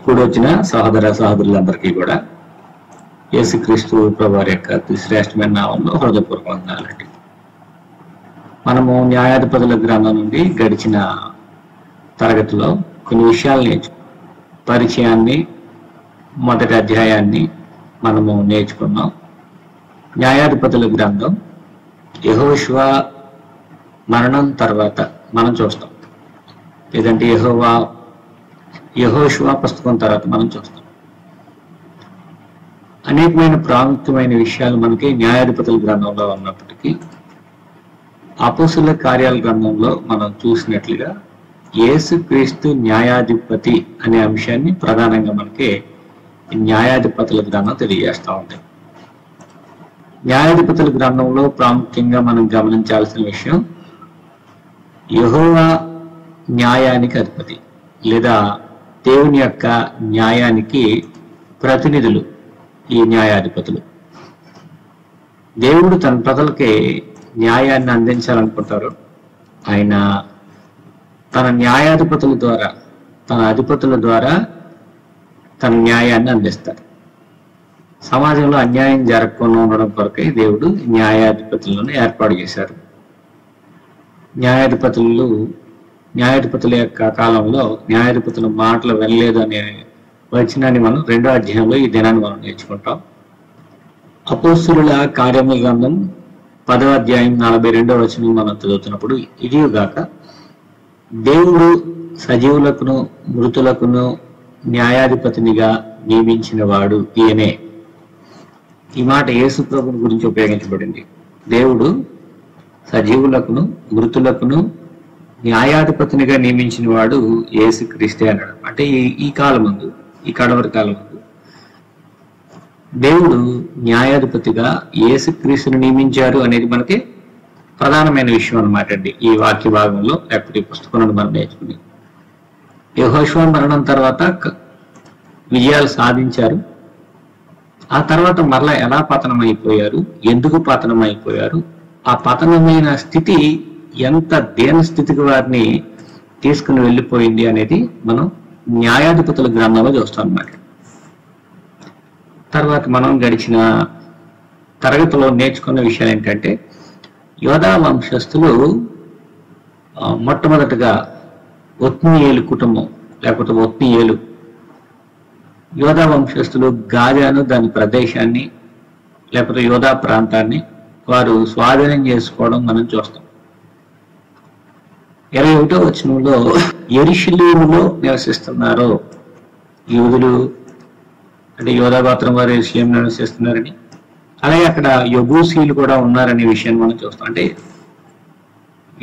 కూడొచ్చిన సహోదర సహోదరులందరికీ కూడా యేసుక్రీస్తు ప్రభువారి యొక్క అతి శ్రేష్టమైన నామంలో హృదయపూర్వక వందనాలండి. మనము న్యాయాధిపతుల గ్రంథం నుండి గడిచిన తరగతిలో కొన్ని విషయాలు పరిచయాన్ని, మొదటి అధ్యాయాన్ని మనము నేర్చుకున్నాం. న్యాయాధిపతుల గ్రంథం యెహోషువ మరణం తర్వాత మనం చూస్తాం, లేదంటే యెహోషువ పుస్తకం తర్వాత మనం చూస్తాం. అనేకమైన ప్రాముఖ్యమైన విషయాలు మనకి న్యాయాధిపతుల గ్రంథంలో ఉన్నప్పటికీ అపోస్తుల కార్యాల గ్రంథంలో మనం చూసినట్లుగా యేసుక్రీస్తు న్యాయాధిపతి అనే అంశాన్ని ప్రధానంగా మనకి న్యాయాధిపతుల గ్రంథం తెలియజేస్తూ ఉంటాయి. న్యాయాధిపతుల గ్రంథంలో ప్రాముఖ్యంగా మనం గమనించాల్సిన విషయం, యెహోవా న్యాయానికి అధిపతి లేదా దేవుని యొక్క న్యాయానికి ప్రతినిధులు ఈ న్యాయాధిపతులు. దేవుడు తన ప్రజలకి న్యాయాన్ని అందించాలనుకుంటారు. ఆయన తన న్యాయాధిపతుల ద్వారా, తన అధిపతుల ద్వారా తన న్యాయాన్ని అందిస్తారు. సమాజంలో అన్యాయం జరగకుండా ఉండడం కొరకై దేవుడు న్యాయాధిపతులను ఏర్పాటు చేశారు. న్యాయాధిపతుల యొక్క కాలంలో న్యాయాధిపతుల మాటలు వినలేదు అనే వచనాన్ని మనం 2వ అధ్యాయంలో ఈ దినాన్ని మనం నేర్చుకుంటాం. అపోస్తలుల కార్యముల గ్రంథం 10వ అధ్యాయం 42వ వచనం మనం చదువుతున్నప్పుడు, ఇదిగాక దేవుడు సజీవులకును మృతులకును న్యాయాధిపతినిగా నియమించిన వాడు ఈయనే. ఈ మాట యేసు ప్రభుని గురించి ఉపయోగించబడింది. దేవుడు సజీవులకును మృతులకును న్యాయాధిపతినిగా నియమించిన వాడు యేసుక్రీస్తే అన్నాడు. అంటే ఈ కాలం ముందు, ఈ కడవరి కాలం ముందు దేవుడు న్యాయాధిపతిగా యేసుక్రీస్తుని నియమించారు అనేది మనకి ప్రధానమైన విషయం అన్నమాట అండి. ఈ వాక్య భాగంలో లేకపోతే ఈ పుస్తకంలో మనం నేర్చుకుని యెహోషువ మరణం తర్వాత విజయాలు సాధించారు. ఆ తర్వాత మరలా ఎలా పతనం అయిపోయారు, ఎందుకు పతనం అయిపోయారు, ఆ పతనమైన స్థితి ఎంత దీన స్థితికి వారిని తీసుకుని వెళ్ళిపోయింది అనేది మనం న్యాయాధిపతుల గ్రంథంలో చూస్తాం అన్నమాట. తర్వాత మనం గడిచిన తరగతిలో నేర్చుకున్న విషయాలు ఏంటంటే, యోధా వంశస్థులు మొట్టమొదటిగా ఒత్నీయేలు కుటుంబం లేకపోతే ఒత్నీయేలు, యోధా వంశస్థులు గాజాను దాని ప్రదేశాన్ని లేకపోతే యోధా ప్రాంతాన్ని వారు స్వాధీనం చేసుకోవడం మనం చూస్తాం. 21వ వచనంలో యెరూషలేములో నివసిస్తున్నారు యూదులు, అంటే యోధా గోత్రం వారు యెరూషలేములో నివసిస్తున్నారని, అలాగే అక్కడ యెబూసీలు కూడా ఉన్నారనే విషయాన్ని మనం చూస్తాం. అంటే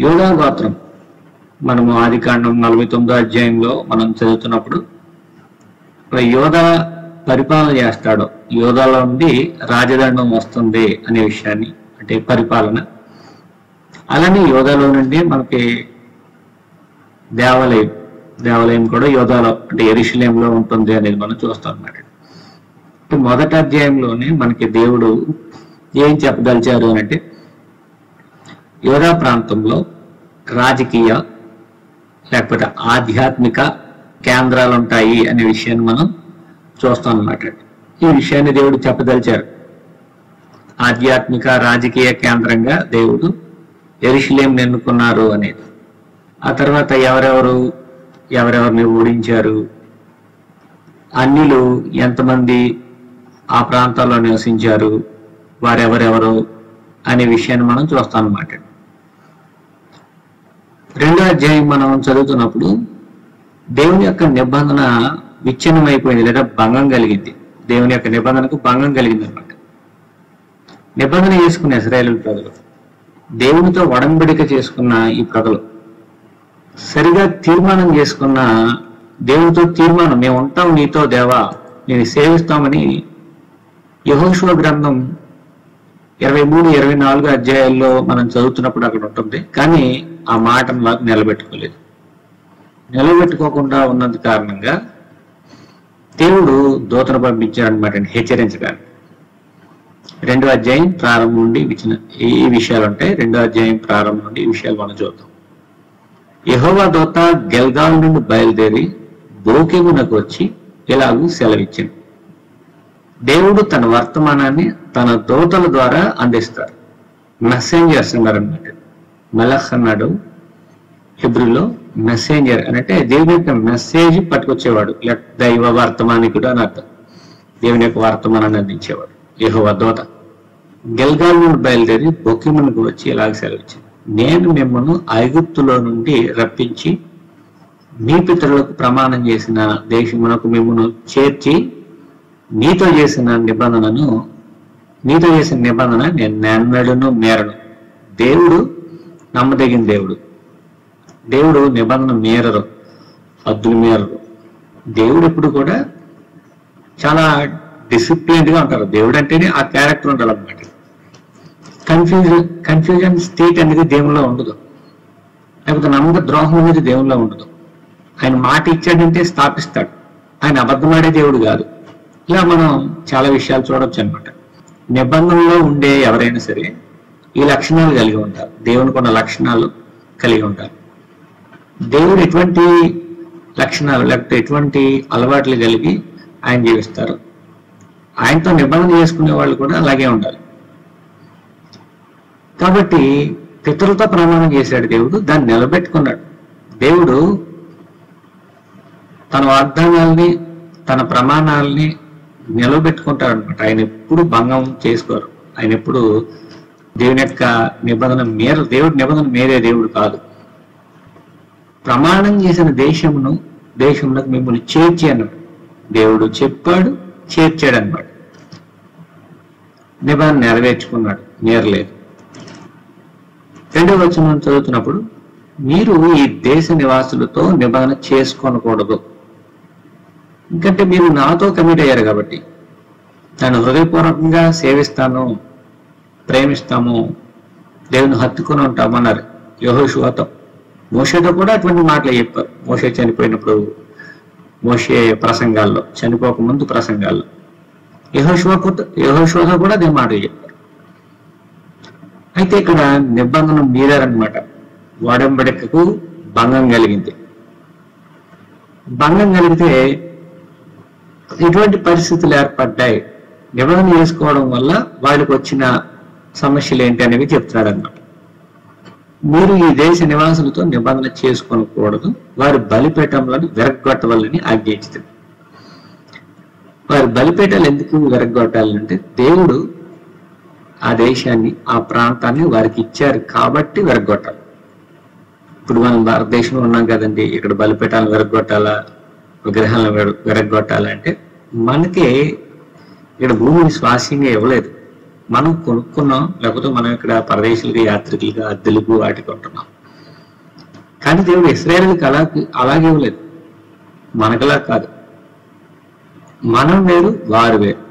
యోధా గోత్రం మనము ఆదికాండం 49వ అధ్యాయంలో మనం చదువుతున్నప్పుడు యోధా పరిపాలన చేస్తాడు, యోధాలో నుండి రాజదండం వస్తుంది అనే విషయాన్ని, అంటే పరిపాలన. అలానే యోధాలో నుండి మనకి దేవాలయం కూడా యోధాలో అంటే యెరూషలేములో ఉంటుంది అనేది మనం చూస్తాం అన్నమాట. మొదటి అధ్యాయంలోనే మనకి దేవుడు ఏం చెప్పదలిచారు అని అంటే, యోధా ప్రాంతంలో రాజకీయ లేకపోతే ఆధ్యాత్మిక కేంద్రాలు ఉంటాయి అనే విషయాన్ని మనం చూస్తాం అన్నమాట. ఈ విషయాన్ని దేవుడు చెప్పదలిచారు. ఆధ్యాత్మిక రాజకీయ కేంద్రంగా దేవుడు యెరూషలేమును ఎన్నుకున్నారు అనేది. ఆ తర్వాత ఎవరెవరిని ఓడించారు, అన్యులు ఎంతమంది ఆ ప్రాంతాల్లో నివసించారు, వారెవరెవరు అనే విషయాన్ని మనం చూస్తాం అన్నమాట. 2వ అధ్యాయం మనం చదువుతున్నప్పుడు దేవుని యొక్క నిబంధన విచ్ఛిన్నం అయిపోయింది లేదా భంగం కలిగింది. దేవుని యొక్క నిబంధనకు భంగం కలిగింది అనమాట. నిబంధన చేసుకున్న ఇశ్రాయేలు ప్రజలు, దేవునితో ఒడంబడిక చేసుకున్న ఈ ప్రజలు సరిగా తీర్మానం చేసుకున్న దేవునితో తీర్మానం, మేము ఉంటాం నీతో దేవా, నేను సేవిస్తామని యెహోషువ గ్రంథం 23, 24 అధ్యాయాల్లో మనం చదువుతున్నప్పుడు అక్కడ ఉంటుంది. కానీ ఆ మాటను మాకు నిలబెట్టుకోకుండా ఉన్నంత కారణంగా దేవుడు దూతను పంపించాడనమాట హెచ్చరించడానికి. 2వ అధ్యాయం ప్రారంభం నుండి ఈ విషయాలు ఉంటాయి. 2వ అధ్యాయం ప్రారంభం నుండి ఈ విషయాలు మనం చూద్దాం. యెహోవా దూత గెల్గాల్ నుండి బయలుదేరి బోకెమునకు వచ్చి ఇలాగూ సెలవిచ్చింది. దేవుడు తన వర్తమానాన్ని తన దూతల ద్వారా అందిస్తారు. మెసెంజర్స్ అన్నారన్నమాట. మలహ్ అన్నాడు హెబ్రూలో. మెసెంజర్ అంటే దేవుని యొక్క మెసేజ్ పట్టుకొచ్చేవాడు, లేక దైవ వర్తమానికుడు అని అర్థం. దేవుని యొక్క వర్తమానాన్ని అందించేవాడు యెహోవా దూత. గిల్గాల్ నుండి బయలుదేరి బొకీమునకు వచ్చి ఇలాగ సెలవిచ్చింది, నేను మిమ్మల్ని ఐగుప్తులో నుండి రప్పించి మీ పితరులకు ప్రమాణం చేసిన దేశమునకు మిమ్మల్ని చేర్చి నీతో చేసిన నిబంధన నేను నెన్నడును మేరను. దేవుడు నమ్మదగిన దేవుడు. దేవుడు నిబంధన మేరరు, హద్దులు మేరరు. దేవుడు ఎప్పుడు కూడా చాలా డిసిప్లిన్డ్ గా ఉంటారు. దేవుడు అంటేనే ఆ క్యారెక్టర్ ఉండాలి అన్నమాట. కన్ఫ్యూజన్ స్టేట్ అనేది దేవుల్లో ఉండదు, లేకపోతే నమ్మక ద్రోహం అనేది దేవుల్లో ఉండదు. ఆయన మాట ఇచ్చాడంటే స్థాపిస్తాడు. ఆయన అబద్ధమాడే దేవుడు కాదు. ఇలా మనం చాలా విషయాలు చూడొచ్చు అనమాట. నిబంధనలో ఉండే ఎవరైనా సరే ఈ లక్షణాలు కలిగి ఉంటారు. దేవునికి ఉన్న లక్షణాలు కలిగి ఉంటారు. దేవుడు ఎటువంటి లక్షణాలు లేకపోతే ఎటువంటి అలవాట్లు కలిగి ఆయన జీవిస్తారు. ఆయనతో నిబంధన చేసుకునే వాళ్ళు కూడా అలాగే ఉండాలి. కాబట్టి పితరులతో ప్రమాణం చేశాడు దేవుడు, దాన్ని నిలబెట్టుకున్నాడు. దేవుడు తన వాగ్దానాల్ని తన ప్రమాణాలని నిలబెట్టుకుంటాడు అనమాట. ఆయన ఎప్పుడు భంగం చేసుకోరు. ఆయన ఎప్పుడు దేవుని యొక్క నిబంధన దేవుడి నిబంధన మేరే దేవుడు కాదు. ప్రమాణం చేసిన దేశంలోకి మిమ్మల్ని చేర్చి అన్నాడు. దేవుడు చెప్పాడు, చేర్చాడు అన్నమాట. నిబంధన నెరవేర్చుకున్నాడు, నేరలేదు. 2వ వచనం చదువుతున్నప్పుడు, మీరు ఈ దేశ నివాసులతో నిబంధన చేసుకోనకూడదు, ఎందుకంటే మీరు నాతో కమిట్ అయ్యారు కాబట్టి. నన్ను హృదయపూర్వకంగా సేవిస్తాను, ప్రేమిస్తాము, దేవుని హత్తుకొని ఉంటామన్నారు యెహోషువతో. మోషేతో కూడా అటువంటి మాటలు చెప్పారు. మోషే చనిపోయినప్పుడు, మోషే ప్రసంగాల్లో, చనిపోకముందు ప్రసంగాల్లో యెహోషువతో కూడా అదే మాటలు చెప్పారు. అయితే ఇక్కడ నిబంధన మీరారనమాట. ఒడంబడికకు భంగం కలిగింది. భంగం కలిగితే ఎటువంటి పరిస్థితులు ఏర్పడ్డాయి, నిబంధన చేసుకోవడం వల్ల వాళ్ళకి వచ్చిన సమస్యలు ఏంటి అనేవి చెప్తున్నాడు అన్నమాట. మీరు ఈ దేశ నివాసులతో నిబంధన చేసుకోనకూడదు, వారి బలిపీఠములను విరగ్గొట్టవాలని ఆజ్ఞయించింది. వారి బలిపీఠాలు ఎందుకు విరగ్గొట్టాలంటే దేవుడు ఆ దేశాన్ని, ఆ ప్రాంతాన్ని వారికి ఇచ్చారు కాబట్టి విరగ్గొట్టాలి. ఇప్పుడు మనం భారతదేశంలో ఉన్నాం కదండి, ఇక్కడ బలిపీఠాలను విరగ్గొట్టాలా, విగ్రహాలను విరగ్గొట్టాలంటే మనకే ఇక్కడ భూమిని స్వాస్యంగా ఇవ్వలేదు. మనం కొనుక్కున్నాం, లేకపోతే మనం ఇక్కడ పరదేశులుగా, యాత్రికులుగా, అద్దెలకు వాటికి ఉంటున్నాం. కానీ దేవుడు ఇశ్రాయేలుకి అలాగే ఇవ్వలేదు, మనకలా కాదు. మనం వేరు, వారు వేరు.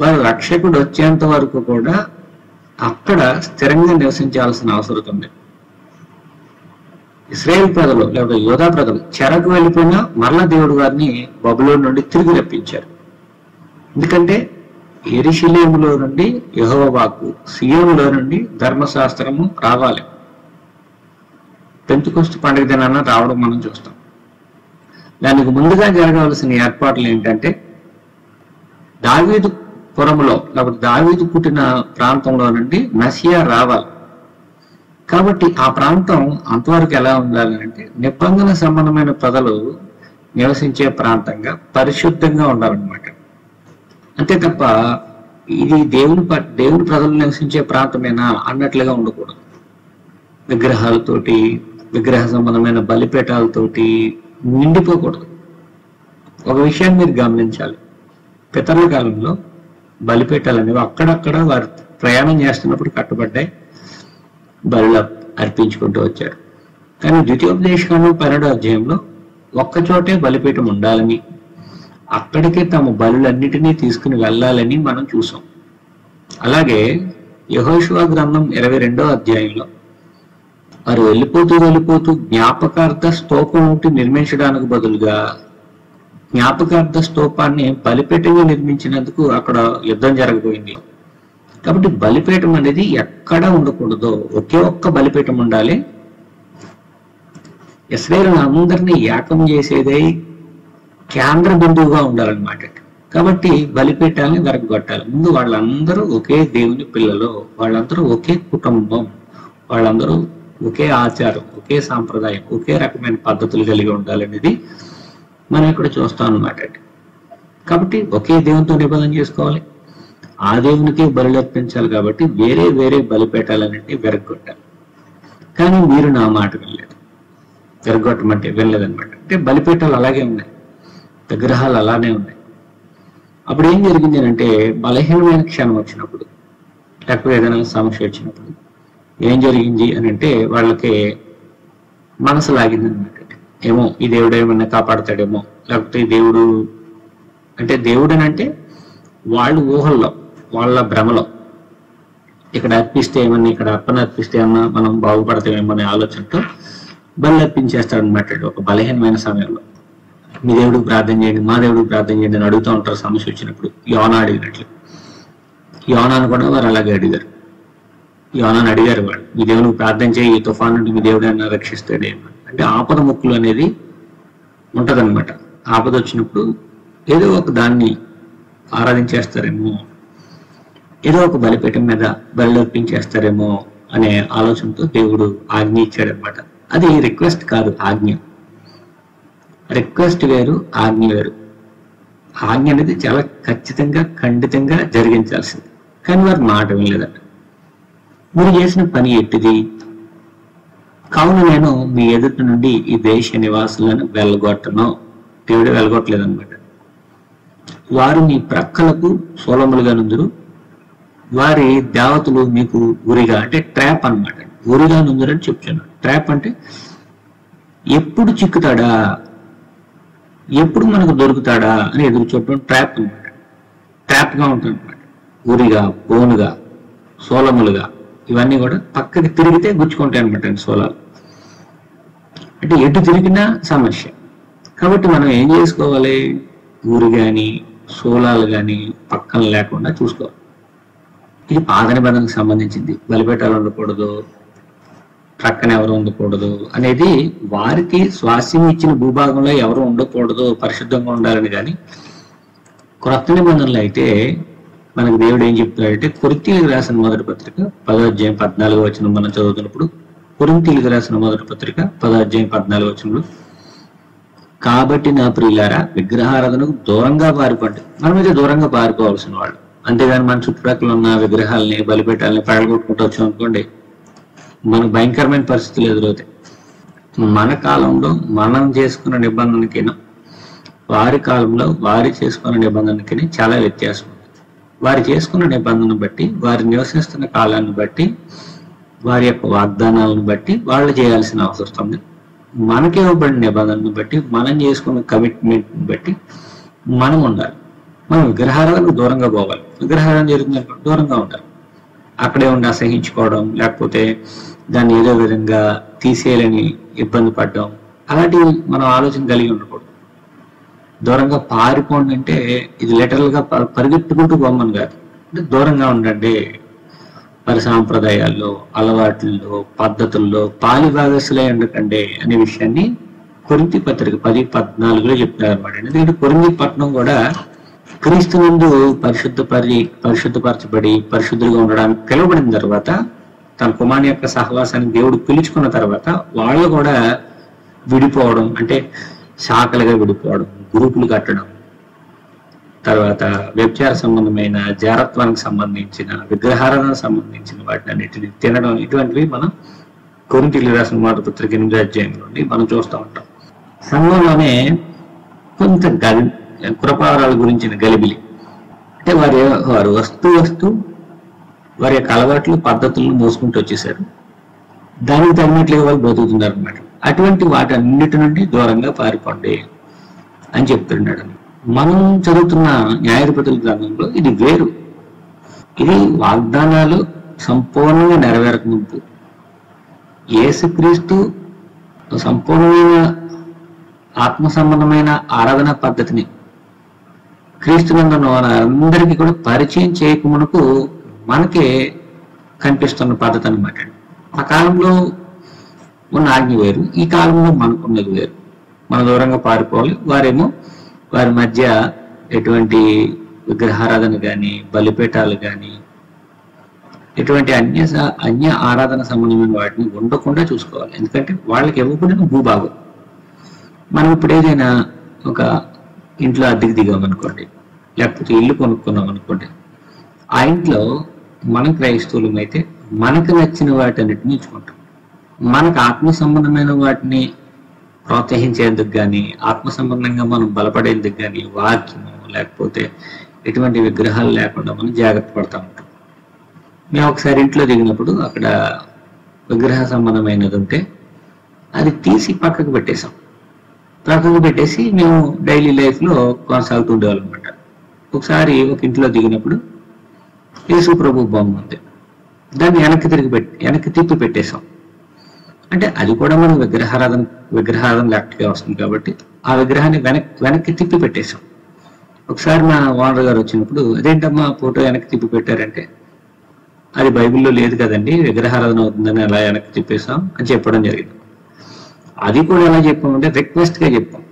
వారు రక్షకుడు వచ్చేంత వరకు కూడా అక్కడ స్థిరంగా నివసించాల్సిన అవసరం ఉంది. ఇశ్రాయేల్ ప్రజలు లేకపోతే యోధా ప్రజలు చెరకు వెళ్ళిపోయినా మరలా దేవుడు వారిని బబులోను నుండి తిరిగి రప్పించారు. ఎందుకంటే యెరూషలేములో నుండి యెహోవా వాక్కు, సియోనులో నుండి ధర్మశాస్త్రము రావాలి. పెంతెకొస్తు పండుగ దినాన రావడం మనం చూస్తాం. దానికి ముందుగా జరగవలసిన ఏర్పాట్లు ఏంటంటే, దావీదు పురములో లేకపోతే దావీదు పుట్టిన ప్రాంతంలో నుండి మెస్సియా రావాలి. కాబట్టి ఆ ప్రాంతం అంతవరకు ఎలా ఉండాలి అంటే, నిబంధన సంబంధమైన ప్రజలు నివసించే ప్రాంతంగా పరిశుద్ధంగా ఉండాలన్నమాట. అంతే తప్ప ఇది దేవుని ప్రజలు నివసించే ప్రాంతమేనా అన్నట్లుగా ఉండకూడదు. విగ్రహాలతోటి, విగ్రహ సంబంధమైన బలిపీఠాలతోటి నిండిపోకూడదు. ఒక విషయాన్ని మీరు గమనించాలి, పితరుల కాలంలో బలిపీఠాలు అనేవి అక్కడక్కడ వారు ప్రయాణం చేస్తున్నప్పుడు కట్టబడ్డాయి, బలులు అర్పించుకుంటూ వచ్చారు. కానీ ద్వితీయోపదేశకాండం 12వ అధ్యాయంలో ఒక్కచోటే బలిపీఠం ఉండాలని, అక్కడికే తమ బలులన్నిటినీ తీసుకుని వెళ్ళాలని మనం చూసాం. అలాగే యెహోషువ గ్రంథం 22వ అధ్యాయంలో వారు వెళ్ళిపోతూ జ్ఞాపకార్థ స్తూపం ఒకటి నిర్మించడానికి బదులుగా జ్ఞాపకార్థ స్తూపాన్ని బలిపీఠంగా నిర్మించినందుకు అక్కడ యుద్ధం జరగబోయింది. కాబట్టి బలిపీఠం అనేది ఎక్కడ ఉండకూడదు, ఒకే ఒక్క బలిపీఠం ఉండాలి. ఇశ్రాయేలు అందరినీ ఏకం చేసేదై కేంద్ర బిందువుగా ఉండాలన్నమాట. కాబట్టి బలిపీఠాలని వెరగొట్టాలి. ముందు వాళ్ళందరూ ఒకే దేవుని పిల్లలు, వాళ్ళందరూ ఒకే కుటుంబం, వాళ్ళందరూ ఒకే ఆచారం, ఒకే సాంప్రదాయం, ఒకే రకమైన పద్ధతులు కలిగి ఉండాలనేది మనం ఇక్కడ చూస్తాం అన్నమాట. కాబట్టి ఒకే దేవునితో నిబంధన చేసుకోవాలి, ఆ దేవునికి బలి అర్పించాలి. కాబట్టి వేరే వేరే బలిపీఠాలన్నింటినీ వెరగొట్టాలి. కానీ మీరు నా మాట వినలేదు. వెరగొట్టమంటే వినలేదన్నమాట. అంటే బలిపీఠాలు అలాగే ఉన్నాయి, విగ్రహాలు అలానే ఉన్నాయి. అప్పుడు ఏం జరిగింది అంటే, బలహీనమైన క్షణం వచ్చినప్పుడు, లేకపోతే ఏదైనా సమస్య వచ్చినప్పుడు ఏం జరిగింది అని అంటే, వాళ్ళకి మనసు లాగింది అనమాట. ఏమో ఈ దేవుడు ఏమన్నా కాపాడతాడేమో, లేకపోతే దేవుడు అంటే దేవుడు అని అంటే వాళ్ళు ఊహల్లో, వాళ్ళ భ్రమలో ఇక్కడ అర్పిస్తే ఏమన్నా, ఇక్కడ అర్పణ అర్పిస్తే ఏమన్నా మనం బాగుపడతామేమో అనే ఆలోచనతో బలి అర్పించేస్తాడనమాట. ఒక బలహీనమైన సమయంలో మీ దేవుడికి ప్రార్థన చేయండి, మా దేవుడికి ప్రార్థన చేయండి అని అడుగుతూ ఉంటారు సమస్య వచ్చినప్పుడు. యోనా అడిగినట్లు, యోనాను కూడా వారు అలాగే అడిగారు. యోనాను అడిగారు వాళ్ళు, మీ దేవుడికి ప్రార్థన చేయి, ఈ తుఫాను నుండి మీ దేవుడు అయినా రక్షిస్తాడేమో. అంటే ఆపద ముక్కులు అనేది ఉంటదన్నమాట. ఆపద వచ్చినప్పుడు ఏదో ఒక దాన్ని ఆరాధించేస్తారేమో, ఏదో ఒక బలిపీఠం మీద బలి అర్పించేస్తారేమో అనే ఆలోచనతో దేవుడు ఆజ్ఞ ఇచ్చాడనమాట. అది రిక్వెస్ట్ కాదు, ఆజ్ఞ. రిక్వెస్ట్ వేరు, ఆజ్ఞ వేరు. ఆజ్ఞ అనేది చాలా ఖచ్చితంగా, ఖండితంగా జరిగించాల్సింది. కానీ వారు మాట వినలేదట. మీరు చేసిన పని ఎట్టిది? కావున నేను మీ ఎదుటి నుండి ఈ దేశ నివాసులను వెళ్ళగొట్టను. దేవుడు వెళ్ళగొట్టలేదన్నమాట. వారు మీ ప్రక్కలకు సోలములుగా నుందురు, వారి దేవతలు మీకు ఉరిగా, అంటే ట్రాప్ అన్నమాట, ఉరిగా నుందురని చెప్తున్నాడు. ట్రాప్ అంటే ఎప్పుడు చిక్కుతాడా, ఎప్పుడు మనకు దొరుకుతాడా అని ఎదురు చూడటం ట్రాప్ అనమాట. ట్రాప్ గా ఉంటుంది అనమాట. ఉరిగా, బోనుగా, సోలములుగా, ఇవన్నీ కూడా పక్కకి తిరిగితే గుచ్చుకుంటాయి అనమాట సోలాలు. అంటే ఎటు తిరిగినా సమస్య. కాబట్టి మనం ఏం చేసుకోవాలి? ఊరు కానీ సోలాలు కానీ పక్కన లేకుండా చూసుకోవాలి. ఇది పాత నిబంధనకు సంబంధించింది. బలిపీఠాలు ఉండకూడదు, ప్రక్కన ఎవరు ఉండకూడదు అనేది, వారికి స్వాస్యం ఇచ్చిన భూభాగంలో ఎవరు ఉండకూడదు, పరిశుద్ధంగా ఉండాలని. కానీ క్రొత్త నిబంధనలు అయితే మనకు దేవుడు ఏం చెప్తున్నాడంటే, కొరింథీయులకు రాసిన మొదటి పత్రిక 10వ అధ్యాయం 14వ వచనం మనం చదువుతున్నప్పుడు, కొరింథీయులకు రాసిన మొదటి పత్రిక 10వ అధ్యాయం 14వ వచనంలో, కాబట్టి నా ప్రియులారా విగ్రహారాధనకు దూరంగా పారిపోండి. మనమైతే దూరంగా పారిపోవాల్సిన వాళ్ళు. అంతేగాని మన చుట్టుపక్కల ఉన్న విగ్రహాలని, బలిపీఠాలని పగలగొట్టుకుంటూ వచ్చాం అనుకోండి, మనకు భయంకరమైన పరిస్థితులు ఎదురవుతాయి. మన కాలంలో మనం చేసుకున్న నిబంధనకినా వారి కాలంలో వారి చేసుకున్న నిబంధనకి చాలా వ్యత్యాసం ఉంది. వారు చేసుకున్న నిబంధనను బట్టి, వారు నివసిస్తున్న కాలాన్ని బట్టి, వారి యొక్క వాగ్దానాలను బట్టి వాళ్ళు చేయాల్సిన అవసరం ఉంది. మనకి ఇవ్వబడిన నిబంధనను బట్టి, మనం చేసుకున్న కమిట్మెంట్ బట్టి మనం ఉండాలి. మనం విగ్రహారాధనకు దూరంగా పోవాలి. విగ్రహారాధన జరుగుతుందనుకో దూరంగా ఉండాలి. అక్కడే ఉండి అసహించుకోవడం, లేకపోతే దాన్ని ఏదో విధంగా తీసేయాలని ఇబ్బంది పడడం, అలాంటివి మనం ఆలోచన కలిగి ఉండకూడదు. దూరంగా పారిపోండి అంటే ఇది లిటరల్ గా పరిగెత్తుకుంటూ పోమని కాదు. అంటే దూరంగా ఉండండి. వారి సాంప్రదాయాల్లో, అలవాట్లలో, పద్ధతుల్లో పాలిభాగస్సులై ఉండకండి అనే విషయాన్ని కొరింథీ పత్రిక 10:14లో చెప్తారు అనమాట. ఎందుకంటే కొరింథీ పట్టణం కూడా క్రీస్తు నందు పరిశుద్ధపరచబడి పరిశుద్ధులుగా ఉండడానికి పిలువబడిన తర్వాత, తన కుమారుని యొక్క సహవాసాన్ని దేవుడు పిలుచుకున్న తర్వాత వాళ్ళు కూడా విడిపోవడం, అంటే శాఖలుగా విడిపోవడం, గ్రూపులు కట్టడం, తర్వాత వ్యభిచార సంబంధమైన, జారత్వానికి సంబంధించిన, విగ్రహారాధనకు సంబంధించిన వాటిని అన్నిటిని తినడం, ఇటువంటివి మనం కొరింథీయులకు రాసిన మొదటి పత్రిక 8వ అధ్యాయం నుండి మనం చూస్తూ ఉంటాం. సంఘంలోనే కొంత కృపావరాల గురించిన గలిబిలి, అంటే వారు వస్తూ వారి యొక్క అలవాట్లు, పద్ధతులను మోసుకుంటూ వచ్చేసారు. దానికి తగినట్లుగా వాళ్ళు బతుకుతున్నారు అనమాట. అటువంటి వాటన్నిటి నుండి దూరంగా పారిపోండి అని చెప్తున్నాడు. మనం చదువుతున్న న్యాయాధిపతుల గ్రంథంలో ఇది వేరు. ఇది వాగ్దానాలు సంపూర్ణంగా నెరవేరక ముందు యేసుక్రీస్తు సంపూర్ణమైన ఆత్మ సంబంధమైన ఆరాధన పద్ధతిని క్రీస్తునందున్న వారందరికీ కూడా పరిచయం చేయకమునకు మనకే కనిపిస్తున్న పద్ధతి అనమాట. ఆ కాలంలో ఉన్న ఆజ్ఞ వేరు, ఈ కాలంలో మనకున్నది వేరు. మన దూరంగా పారిపోవాలి, వారేమో వారి మధ్య ఎటువంటి విగ్రహారాధన కానీ, బలిపీఠాలు కానీ, ఎటువంటి అన్య ఆరాధన సంబంధమైన వాటిని ఉండకుండా చూసుకోవాలి. ఎందుకంటే వాళ్ళకి ఇవ్వబడిన భూభాగం. మనం ఇప్పుడు ఏదైనా ఒక ఇంట్లో అద్దెకి దిగామనుకోండి, లేకపోతే ఇల్లు కొనుక్కున్నాం అనుకోండి, ఆ ఇంట్లో మన క్రైస్తవులం అయితే మనకు నచ్చిన వాటన్నిటిని ఇచ్చుకుంటాం. మనకు ఆత్మ సంబంధమైన వాటిని ప్రోత్సహించేందుకు కానీ, ఆత్మ సంబంధంగా మనం బలపడేందుకు కానీ వాక్యము లేకపోతే ఎటువంటి విగ్రహాలు లేకుండా మనం జాగ్రత్త పడతా ఉంటాం. మేము ఒకసారి ఇంట్లో దిగినప్పుడు అక్కడ విగ్రహ సంబంధమైనది ఉంటే అది తీసి పక్కకు పెట్టేసి మేము డైలీ లైఫ్లో కొనసాగుతూ ఉండేవాళ్ళం అనమాట. ఒకసారి ఒక ఇంట్లో దిగినప్పుడు యేసు ప్రభు బొమ్మ ఉంది, దాన్ని వెనక్కి తిప్పి పెట్టేశాం. అంటే అది కూడా మనం విగ్రహారాధన లెక్కగా వస్తుంది కాబట్టి ఆ విగ్రహాన్ని వెనక్కి తిప్పి పెట్టేశాం. ఒకసారి మా ఓనర్ గారు వచ్చినప్పుడు, అదేంటమ్మా ఫోటో వెనక్కి తిప్పి పెట్టారంటే, అది బైబిల్లో లేదు కదండి, విగ్రహారాధన అవుతుందని అలా వెనక్కి తిప్పేశాం అని చెప్పడం జరిగింది. అది కూడా ఎలా చెప్పామంటే రిక్వెస్ట్ గా చెప్పాం,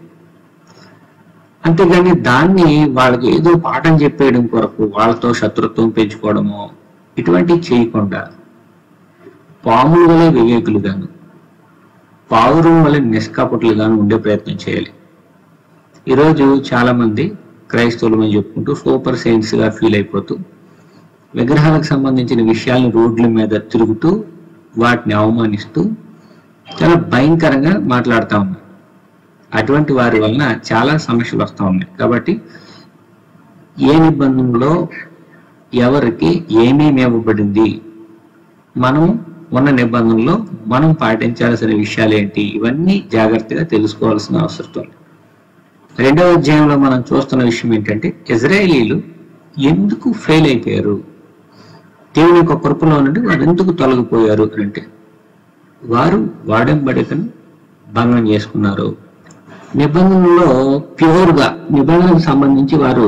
అంతేగాని దాన్ని వాళ్ళకి ఏదో పాఠం చెప్పేయడం కొరకు వాళ్ళతో శత్రుత్వం పెంచుకోవడము ఇటువంటివి చేయకుండా పాముల వలె వివేకులుగాను, పావురం వలె నిష్కాపటులుగాను ఉండే ప్రయత్నం చేయాలి. ఈరోజు చాలా మంది క్రైస్తవులు అని చెప్పుకుంటూ సూపర్ సైన్స్ గా ఫీల్ అయిపోతూ విగ్రహాలకు సంబంధించిన విషయాలను రోడ్ల మీద తిరుగుతూ వాటిని అవమానిస్తూ చాలా భయంకరంగా మాట్లాడుతూ ఉన్నారు. అటువంటి వారి వలన చాలా సమస్యలు వస్తూ ఉన్నాయి. కాబట్టి ఏ నిబంధనలో ఎవరికి ఏమేమి ఇవ్వబడింది, మనం ఉన్న నిబంధనలో మనం పాటించాల్సిన విషయాలు ఏంటి, ఇవన్నీ జాగ్రత్తగా తెలుసుకోవాల్సిన అవసరం ఉంది. 2వ అధ్యాయంలో మనం చూస్తున్న విషయం ఏంటంటే, ఇజ్రాయేలీలు ఎందుకు ఫెయిల్ అయిపోయారు, దేవుని యొక్క కృపలో నుండి వారు ఎందుకు తొలగిపోయారు అంటే, వారు వాడెంబడికను భంగం చేసుకున్నారు. నిబంధనలో ప్యూర్గా నిబంధనకు సంబంధించి వారు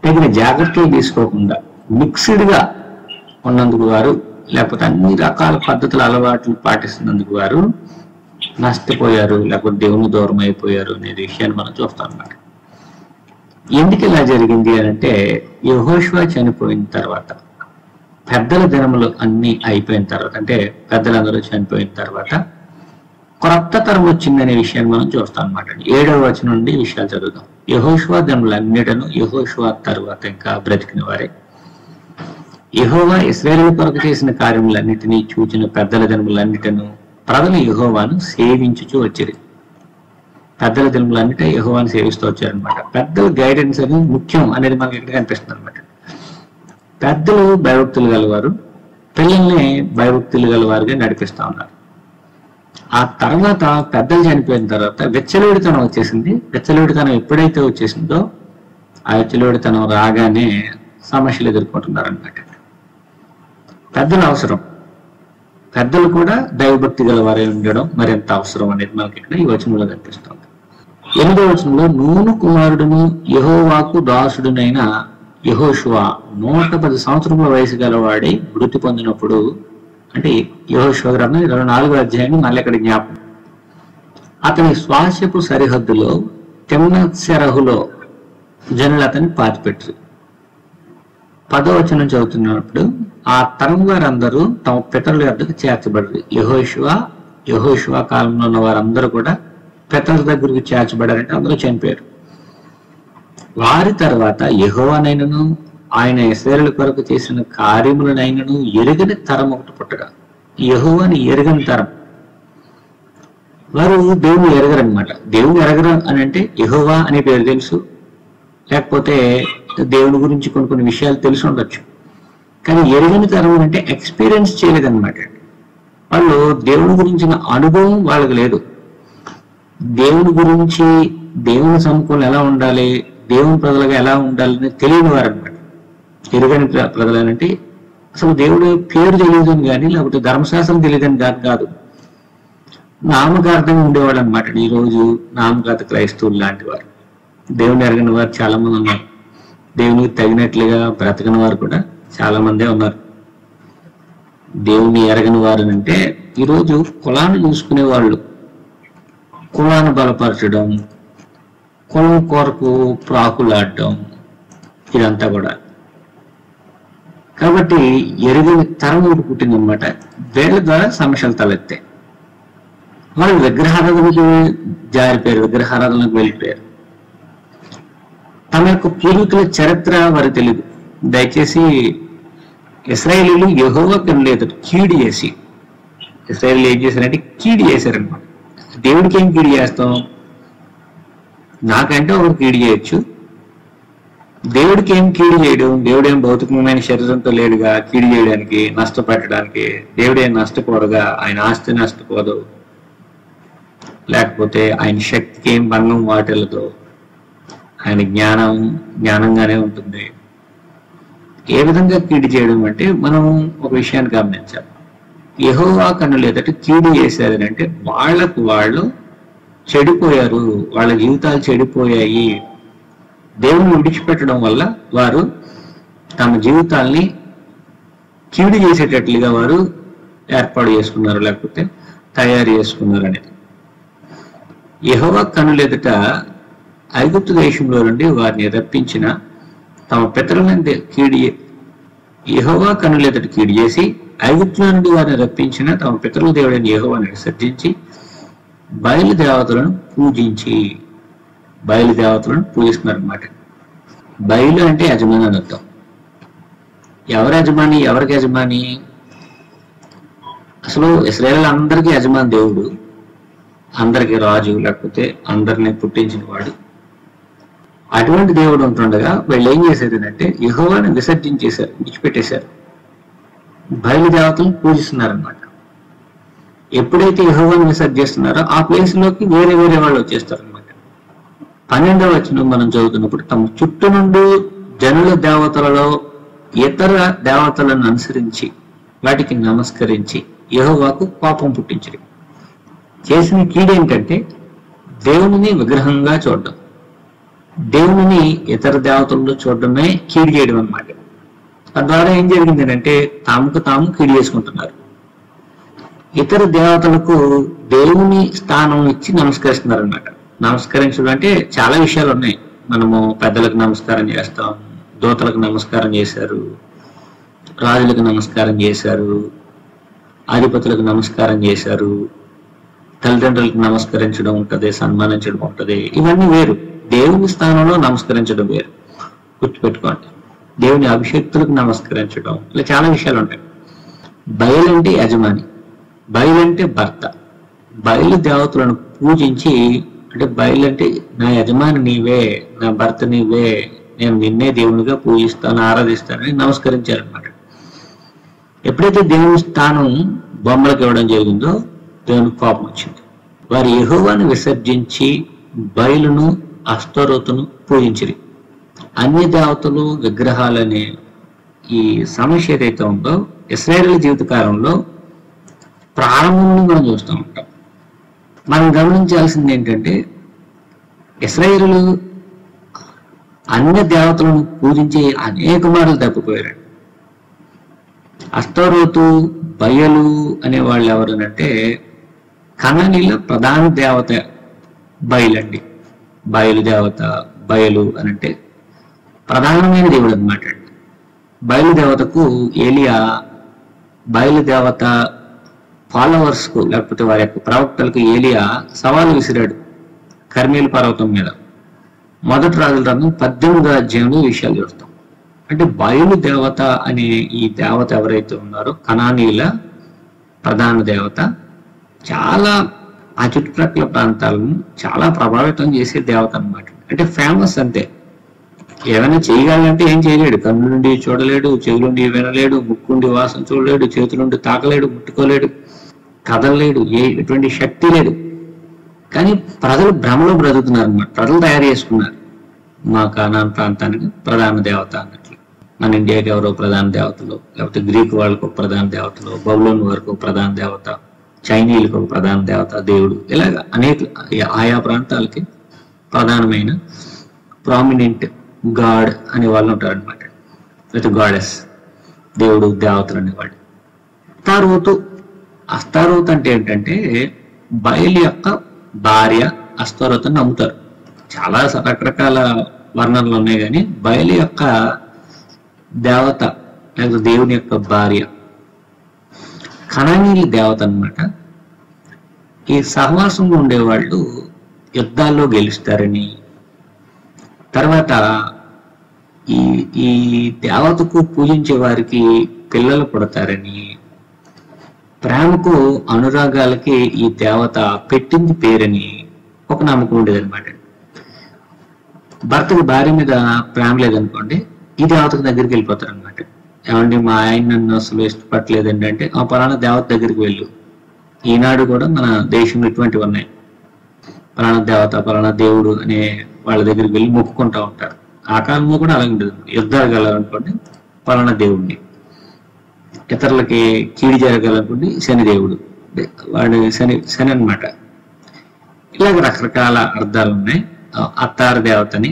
తగిన జాగ్రత్తలు తీసుకోకుండా మిక్స్డ్ గా ఉన్నందుకు వారు, లేకపోతే అన్ని రకాల పద్ధతుల అలవాట్లు పాటిస్తున్నందుకు వారు నష్టపోయారు, లేకపోతే దేవుని దూరం అయిపోయారు అనే విషయాన్ని మనం చూస్తాం అన్నమాట. ఎందుకు ఇలా జరిగింది అని అంటే, యెహోషువ చనిపోయిన తర్వాత, పెద్దల దినములు అన్ని అయిపోయిన తర్వాత, అంటే పెద్దలందరూ చనిపోయిన తర్వాత క్రొత్త తరం వచ్చిందనే విషయాన్ని మనం చూస్తాం అన్నమాట. 7వ వచనం నుండి విషయాలు చదువుతాం. యెహోషువ దినములన్నిటను, యెహోషువ తర్వాత ఇంకా బ్రతికిన వారే యెహోవా ఇశ్రాయేలు కొరకు చేసిన కార్యములన్నిటినీ చూచిన పెద్దల దినములన్నిటను ప్రజలు యెహోవాను సేవించుచూ వచ్చేది. పెద్దల దినములన్నిటే యెహోవాను సేవిస్తూ వచ్చారనమాట. పెద్దల గైడెన్స్ అనేది ముఖ్యం అనేది మనకి ఇక్కడ కనిపిస్తుంది అనమాట. పెద్దలు భయభక్తులు గలవారు, పిల్లల్ని భయభక్తులు గలవారుగా నడిపిస్తా ఉన్నారు. ఆ తర్వాత పెద్దలు చనిపోయిన తర్వాత వెచ్చలవిడితనం వచ్చేసింది. వెచ్చలవిడితనం ఎప్పుడైతే వచ్చేసిందో ఆ వెచ్చలవిడితనం రాగానే సమస్యలు ఎదుర్కొంటున్నారు అనమాట. పెద్దలు అవసరం, పెద్దలు కూడా దైవభక్తి గలవారే ఉండడం మరింత అవసరం అనేది మనకి ఇక్కడ ఈ వచనంలో కనిపిస్తుంది. 8వ వచనంలో, నూను కుమారుడును యెహోవాకు దాసుడునైన యెహోషువ 110 సంవత్సరముల వయసు గలవాడై మృతి పొందినప్పుడు, అంటే యెహోషువ గ్రంథం 24వ అధ్యాయం మళ్ళీ ఇక్కడ జ్ఞాపకం. అతని శ్వాసపు సరిహద్దులో తిమ్నత్సెరహులో జనులు అతన్ని పాతిపెట్టారు. 10వ వచనం చదువుతున్నప్పుడు, ఆ తరం వారందరూ తమ పితరుల వద్దకు చేర్చబడ్డారు. యెహోషువ కాలంలో ఉన్న వారందరూ కూడా పితరుల దగ్గరకు చేర్చబడారంటే అందరూ చనిపోయారు. వారి తర్వాత యెహోవానైనను ఆయన ఇశ్రాయేలు కొరకు చేసిన కార్యములనైనను ఎరుగని తరం ఒకటి పుట్టగా, యెహోవాని ఎరగని తరం. వారు దేవుని ఎరగరనమాట. దేవుని ఎరగరు అని అంటే యెహోవా అనే పేరు తెలుసు, లేకపోతే దేవుని గురించి కొన్ని విషయాలు తెలిసి ఉండొచ్చు, కానీ ఎరగని తరం అంటే ఎక్స్పీరియన్స్ చేయలేదన్నమాట. వాళ్ళు దేవుని గురించిన అనుభవం వాళ్ళకి లేదు. దేవుని గురించి, దేవుని సముఖంలో ఎలా ఉండాలి, దేవుని ప్రజలుగా ఎలా ఉండాలని తెలియని వారు అనమాట. ఎరుగని ప్రజలనంటే అసలు దేవుడు పేరు తెలియదని కానీ, లేకపోతే ధర్మశాస్త్రం తెలియదని కాదు, నామకార్థంగా ఉండేవాడు అనమాట. ఈరోజు నామకార్థ క్రైస్తవులు లాంటి వారు, దేవుని ఎరగని వారు చాలా మంది ఉన్నారు. దేవునికి తగినట్లుగా బ్రతకని వారు కూడా చాలా మందే ఉన్నారు. దేవుని ఎరగని వారు అంటే ఈరోజు కులాన్ని చూసుకునే వాళ్ళు, కులాన్ని బలపరచడం, కులం కొరకు ప్రాకులాడటం ఇదంతా కూడా. కాబట్టి ఎరుగని తరం ఒకటి పుట్టిందనమాట. వీళ్ళ ద్వారా సమస్యలు తలెత్తాయి. వాళ్ళు విగ్రహారాధనకు జారిపోయారు, విగ్రహారాధనకు వెళ్ళిపోయారు. తమ యొక్క పూర్వీకుల చరిత్ర వారికి తెలియదు. దయచేసి ఇశ్రాయేలీయులు యెహోవాకు లేదు కీడు చేసి, ఇశ్రాయేలీయులు ఏం చేశారంటే కీడు చేశారనమాట. దేవుడికి ఏం కీడు చేస్తాం? నాకంటే ఒకరు కీడు చేయొచ్చు, దేవుడికి ఏం కీడు చేయడం? దేవుడు ఏం భౌతికమైన శరీరంతో లేడుగా కీడు చేయడానికి, నష్టపెట్టడానికి. దేవుడు ఏం నష్టపోడుగా, ఆయన ఆస్తి నష్టపోదు, లేకపోతే ఆయన శక్తికి ఏం భంగం వాటిల్లదు, ఆయన జ్ఞానంగానే ఉంటుంది. ఏ విధంగా కీడు చేయడం అంటే మనం ఒక విషయాన్ని గమనించాలి. యెహోవా కన్నులు ఎదుట కీడు చేశారు అంటే వాళ్ళకు వాళ్ళు చెడిపోయారు, వాళ్ళ జీవితాలు చెడిపోయాయి. దేవుని విడిచిపెట్టడం వల్ల వారు తమ జీవితాల్ని కీడు చేసేటట్లుగా వారు ఏర్పాటు చేసుకున్నారు, లేకపోతే తయారు చేసుకున్నారు అనేది. యెహోవా కన్నులు ఎదుట ఐగుప్తు దేశంలో నుండి వారిని రప్పించిన తమ పితరులను యెహోవా కన్నుల ఎదుట కీడు చేసి ఐగుప్తుల నుండి వారిని రప్పించిన తమ పితరుల దేవుడైన యెహోవాను విసర్జించి బయలుదేవతలను పూజిస్తున్నారు అన్నమాట. బయలు అంటే యజమాని అని అర్థం. ఎవరు యజమాని? ఎవరికి యజమాని? అసలు ఇశ్రాయేలు అందరికీ యజమాని దేవుడు, అందరికీ రాజు, లేకపోతే అందరినీ పుట్టించిన వాడు. అటువంటి దేవుడు ఉంటుండగా వీళ్ళు ఏం చేశారు అంటే యెహోవాను విసర్జించేశారు, విడిచిపెట్టేశారు, బయలుదేవతలను పూజిస్తున్నారనమాట. ఎప్పుడైతే యెహోవాను విసర్జిస్తున్నారో ఆ ప్లేస్ లోకి వేరే వేరే వాళ్ళు వచ్చేస్తారు అనమాట. 12వ వచనం మనం చదువుతున్నప్పుడు తమ చుట్టూ నుండి జనుల దేవతలలో ఇతర దేవతలను అనుసరించి వాటికి నమస్కరించి యెహోవాకు కోపం పుట్టించారు. చేసిన కీడేంటంటే దేవునిని విగ్రహంగా చూడడం, దేవుని ఇతర దేవతల్లో చూడడమే కీడు చేయడం అన్నమాట. తద్వారా ఏం జరిగింది అంటే తాముకు తాము కీడు చేసుకుంటున్నారు. ఇతర దేవతలకు దేవుని స్థానం ఇచ్చి నమస్కరిస్తున్నారు అన్నమాట. నమస్కరించడం అంటే చాలా విషయాలు ఉన్నాయి. మనము పెద్దలకు నమస్కారం చేస్తాం, దూతలకు నమస్కారం చేశారు, రాజులకు నమస్కారం చేశారు, అధిపతులకు నమస్కారం చేశారు, తల్లిదండ్రులకు నమస్కరించడం ఉంటది, సన్మానించడం ఉంటది. ఇవన్నీ వేరు. దేవుని స్థానంలో నమస్కరించడం వేరు, గుర్తుపెట్టుకోండి. దేవుని అభిషేక్తులకు నమస్కరించడం, ఇలా చాలా విషయాలు ఉంటాయి. బయలు అంటే యజమాని, బయలు అంటే భర్త. బయలు దేవతలను పూజించి, అంటే బయలు అంటే నా యజమాని నీవే, నా భర్త నీవే, నేను నిన్నే దేవునిగా పూజిస్తాను, ఆరాధిస్తానని నమస్కరించారనమాట. ఎప్పుడైతే దేవుని స్థానం బొమ్మలకు ఇవ్వడం జరిగిందో దేవునికి కోపం వచ్చింది. వారు యెహోవాను విసర్జించి బయలును అష్టరోతును పూజించిరి. అన్ని దేవతలు విగ్రహాలనే ఈ సమస్య ఏదైతే ఉందో ఇశ్రాయేలు జీవితకాలంలో ప్రారంభంలో మనం చూస్తూ ఉంటాం. మనం గమనించాల్సింది ఏంటంటే ఇశ్రాయేలు అన్ని దేవతలను పూజించి అనేక మార్లు తప్పిపోయారు. అష్టరోతు బయలు అనే వాళ్ళు ఎవరనంటే కనానీల ప్రధాన దేవత బయలండి. బయలు దేవత, బయలు అనంటే ప్రధానమైన దేవుడు అనమాట. బయలు దేవతకు ఏలియా బయలుదేవత ఫాలోవర్స్ కు లేకపోతే వారి యొక్క ప్రవక్తలకు ఏలియా సవాలు విసిరాడు కర్మేలు పర్వతం మీద. మొదటి రాజుల గ్రంథం 18వ అధ్యాయంలో ఈ విషయాలు చూస్తాం. అంటే బయలు దేవత అనే ఈ దేవత ఎవరైతే ఉన్నారో కనానీల ప్రధాన దేవత చాలా ఆ చుట్టుప్రక్కల ప్రాంతాలను చాలా ప్రభావితం చేసే దేవత అన్నమాట. అంటే ఫేమస్ అంతే. ఏమైనా చేయగలంటే ఏం చేయలేడు. కన్ను నుండి చూడలేడు, చెవులుండి వినలేడు, ముక్కుండి వాసన చూడలేడు, చేతులుండి తాకలేడు, ముట్టుకోలేడు, కదలలేడు, ఎటువంటి శక్తి లేదు. కానీ ప్రజలు భ్రమలో బ్రతుకుతున్నారు అన్నమాట. ప్రజలు తయారు చేసుకున్నారు మా కానాన్ ప్రాంతానికి ప్రధాన దేవత అన్నట్లు. మన ఇండియాకి ఎవరో ప్రధాన దేవతలు, లేకపోతే గ్రీకు వాళ్ళకు ప్రధాన దేవతలు, బబులోన్ వరకు ప్రధాన దేవత, చైనీయులకు ఒక ప్రధాన దేవత దేవుడు, ఇలాగ అనేక ఆయా ప్రాంతాలకి ప్రధానమైన ప్రామినెంట్ గాడ్ అనే వాళ్ళు ఉంటారు అనమాట. లేకపోతే గాడెస్, దేవుడు, దేవతలు అనేవాళ్ళు. అస్తారోతు అంటే ఏంటంటే బయలు యొక్క భార్య అస్తారోతు నమ్ముతారు చాలా రకరకాల వర్ణనలు ఉన్నాయి, కానీ బయలు యొక్క దేవత లేకపోతే దేవుని యొక్క భార్య కనానీయుల దేవత అన్నమాట. ఈ సహవాసంలో ఉండేవాళ్ళు యుద్ధాల్లో గెలుస్తారని, తర్వాత ఈ ఈ దేవతకు పూజించే వారికి పిల్లలు పుడతారని, ప్రేమకు అనురాగాలకి ఈ దేవత పెట్టింది పేరని ఒక నమ్మకం ఉండేదన్నమాట. భర్తకి భార్య మీద ప్రేమ లేదనుకోండి, ఈ దేవతకు దగ్గరికి వెళ్ళిపోతారు అనమాట. ఏమండి మా ఆయన నన్ను అసలు ఇష్టపడలేదండి అంటే, ఆ పలానా దేవత దగ్గరికి వెళ్ళు. ఈనాడు కూడా మన దేశంలో ఇటువంటివి ఉన్నాయి. పలానా దేవత పలానా దేవుడు అనే వాళ్ళ దగ్గరికి వెళ్ళి మొక్కుకుంటా ఉంటారు. ఆ కాలంలో కూడా అలాగే ఉంటుంది. యుద్ధాలు కలగాలనుకోండి పలానా దేవుడిని, ఇతరులకి కీడి జరగాలనుకోండి శని దేవుడు, వాడు శని శని అనమాట. ఇలాగ రకరకాల అర్థాలు ఉన్నాయి. అత్తార దేవతని,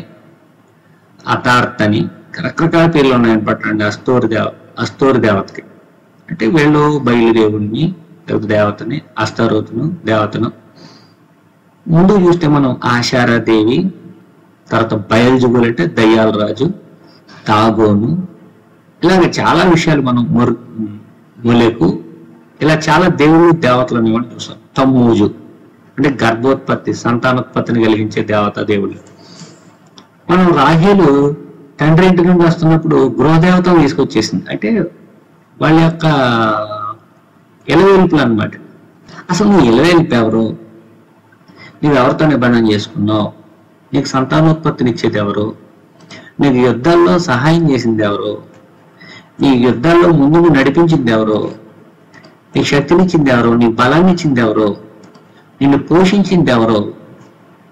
అతార్తని, రకరకాల పేర్లు ఉన్నాయని పట్టండి. అస్తోరి దేవతకి అంటే వీళ్ళు బయలుదేవుడిని దేవతని, అస్తారోతును దేవతను. ముందు చూస్తే మనం ఆశారాదేవి, తర్వాత బయల్జుగులు అంటే దయ్యాల రాజు, తాగోను, ఇలాగ చాలా విషయాలు మనం మొలెకు, ఇలా చాలా దేవుళ్ళు దేవతలు అనేవాళ్ళు చూస్తాం. తమ్మూజు అంటే గర్భోత్పత్తి సంతానోత్పత్తిని కలిగించే దేవత దేవుళ్ళు. మనం రాహేలు తండ్రి ఇంటి నుండి వస్తున్నప్పుడు గృహదేవత తీసుకొచ్చేసింది. అంటే వాళ్ళ యొక్క ఎలవేల్పులు అనమాట. అసలు నువ్వు ఎలవేల్పు ఎవరు, నువ్వు ఎవరితో నిబంధన చేసుకున్నావు, నీకు సంతానోత్పత్తినిచ్చేది ఎవరు, నీకు యుద్ధాల్లో సహాయం చేసింది ఎవరు, నీ యుద్ధాల్లో ముందుకు నడిపించింది ఎవరు, నీ శక్తినిచ్చింది ఎవరు, నీ బలాన్ని ఇచ్చింది ఎవరు, నిన్ను పోషించింది ఎవరు,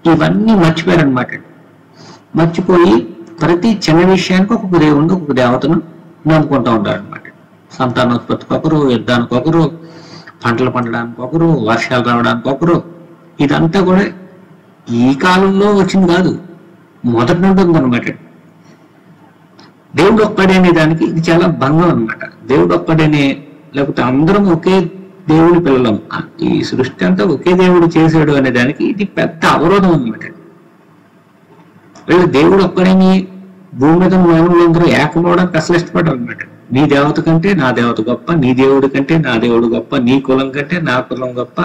ఇవన్నీ మర్చిపోయారనమాట. మర్చిపోయి ప్రతి చిన్న విషయానికి ఒక్కొక్క దేవుడిని ఒక్కొక్క దేవతను నమ్ముకుంటూ ఉంటారు అనమాట. సంతానోత్పత్తికి ఒకరు, యుద్ధానికి ఒకరు, పంటలు పండడానికి ఒకరు, వర్షాలు రావడానికి ఒకరు. ఇదంతా కూడా ఈ కాలంలో వచ్చింది కాదు, మొదటి నుండి ఉందన్నమాట. దేవుడు ఒక్కడనే దానికి ఇది చాలా భంగం అనమాట. దేవుడు ఒక్కడనే, లేకపోతే అందరం ఒకే దేవుడి పిల్లలం, ఈ సృష్టి అంతా ఒకే దేవుడు చేశాడు అనే దానికి ఇది పెద్ద అవరోధం అనమాట. వీళ్ళు దేవుడు ఒక్కడని భూమి మీద మానవులందరూ ఏకమవడానికి అసలు ఇష్టపడ్డారు అనమాట. నీ దేవత కంటే నా దేవత గొప్ప, నీ దేవుడి కంటే నా దేవుడు గొప్ప, నీ కులం కంటే నా కులం గొప్ప,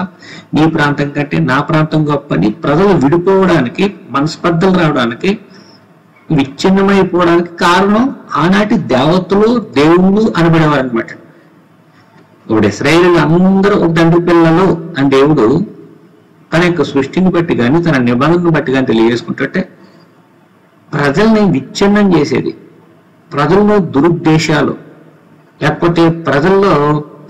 నీ ప్రాంతం కంటే నా ప్రాంతం గొప్ప అని ప్రజలు విడిపోవడానికి, మనస్పర్ధలు రావడానికి, విచ్ఛిన్నమైపోవడానికి కారణం ఆనాటి దేవతలు దేవుళ్ళు అనబడేవారు అనమాట. ఇప్పుడు ఇశ్రాయేలు అందరూ ఒక తండ్రి పిల్లలు అని దేవుడు తన యొక్క సృష్టిని బట్టి కానీ తన నిబంధనను బట్టి కానీ తెలియజేసుకుంటే, ప్రజల్ని విచ్ఛిన్నం చేసేది, ప్రజల్లో దురుద్దేశాలు, లేకపోతే ప్రజల్లో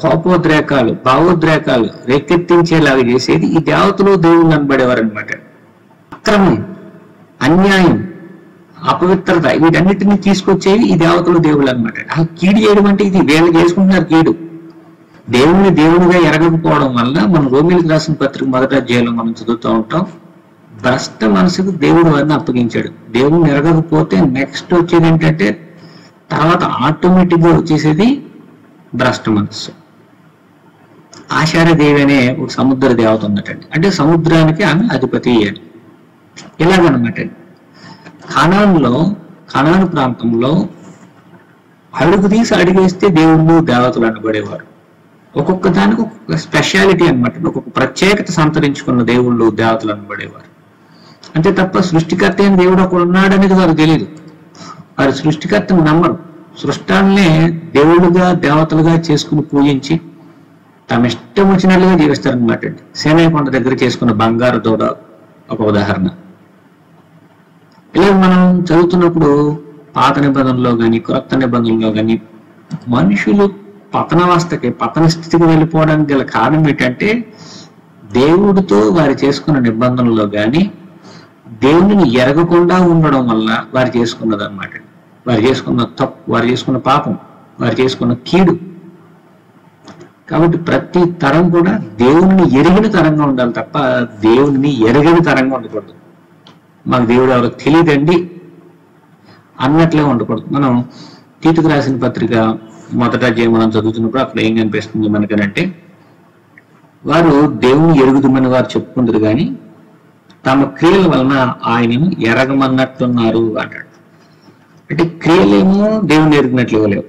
కోపోద్రేకాలు, భావోద్రేకాలు రేకెత్తించేలాగా చేసేది ఈ దేవతలు దేవుళ్ళు అనబడేవారు అనమాట. అక్రమం, అన్యాయం, అపవిత్రత, వీటన్నిటిని తీసుకొచ్చేవి ఈ దేవతలు దేవుళ్ళు అనమాట. ఆ కీడు చేయడం అంటే ఇది వీళ్ళు చేసుకుంటున్నారు కీడు. దేవుని దేవునిగా ఎరగకపోవడం వల్ల మనం రోమిలకు రాసిన పత్రిక మొదటి అధ్యాయంలో మనం చదువుతూ ఉంటాం, భ్రష్ట మనసుకు దేవుడు వారిని అప్పగించాడు. దేవుని ఎరగకపోతే నెక్స్ట్ వచ్చేది ఏంటంటే తర్వాత ఆటోమేటిక్ గా వచ్చేసేది భ్రష్ట మనస్సు. ఆషాఢదేవి అనే ఒక సముద్ర దేవత ఉన్నట్టండి, అంటే సముద్రానికి ఆమె అధిపతి అని. ఇలాగనమాట. కనాను ప్రాంతంలో అడుగు తీసి అడిగేస్తే దేవుళ్ళు దేవతలు అనబడేవారు. ఒక్కొక్క దానికి ఒక్కొక్క స్పెషాలిటీ అనమాట, ఒక్కొక్క ప్రత్యేకత సంతరించుకున్న దేవుళ్ళు దేవతలు అనబడేవారు. అంతే తప్ప సృష్టికర్త అయిన దేవుడు ఒకడు ఉన్నాడనేది వారికి తెలియదు. వారి సృష్టికర్తను నమ్మరు. సృష్టాన్నే దేవుడుగా దేవతలుగా చేసుకుని పూజించి తమ ఇష్టం వచ్చినట్లుగా జీవిస్తారనమాట. సేనయ్య కొండ దగ్గర చేసుకున్న బంగారు దూడ ఒక ఉదాహరణ. ఇలా మనం చదువుతున్నప్పుడు పాత నిబంధనలో కానీ క్రొత్త నిబంధనలో కానీ మనుషులు పతన స్థితికి వెళ్ళిపోవడానికి గల కారణం ఏంటంటే దేవుడితో వారు చేసుకున్న నిబంధనలో కానీ దేవుడిని ఎరగకుండా ఉండడం వల్ల వారు చేసుకున్నది అనమాట. వారు చేసుకున్న తప్పు, వారు చేసుకున్న పాపం, వారు చేసుకున్న కీడు. కాబట్టి ప్రతి తరం కూడా దేవుడిని ఎరిగిన తరంగా ఉండాలి తప్ప దేవుడిని ఎరగని తరంగా ఉండకూడదు. మాకు దేవుడు ఎవరికి తెలియదండి అన్నట్లే ఉండకూడదు. మనం తీతుకు రాసిన పత్రిక మొదట అధ్యాయం మనం చదువుతున్నప్పుడు అక్కడ ఏం కనిపిస్తుంది మనకనంటే, వారు దేవుని ఎరుగుదమని వారు చెప్పుకుందరు కానీ తమ క్రియల వలన ఆయనను ఎరగమన్నట్టున్నారు అంటాడు. అంటే క్రియలేమో దేవుని ఎరిగినట్లుగా లేవు,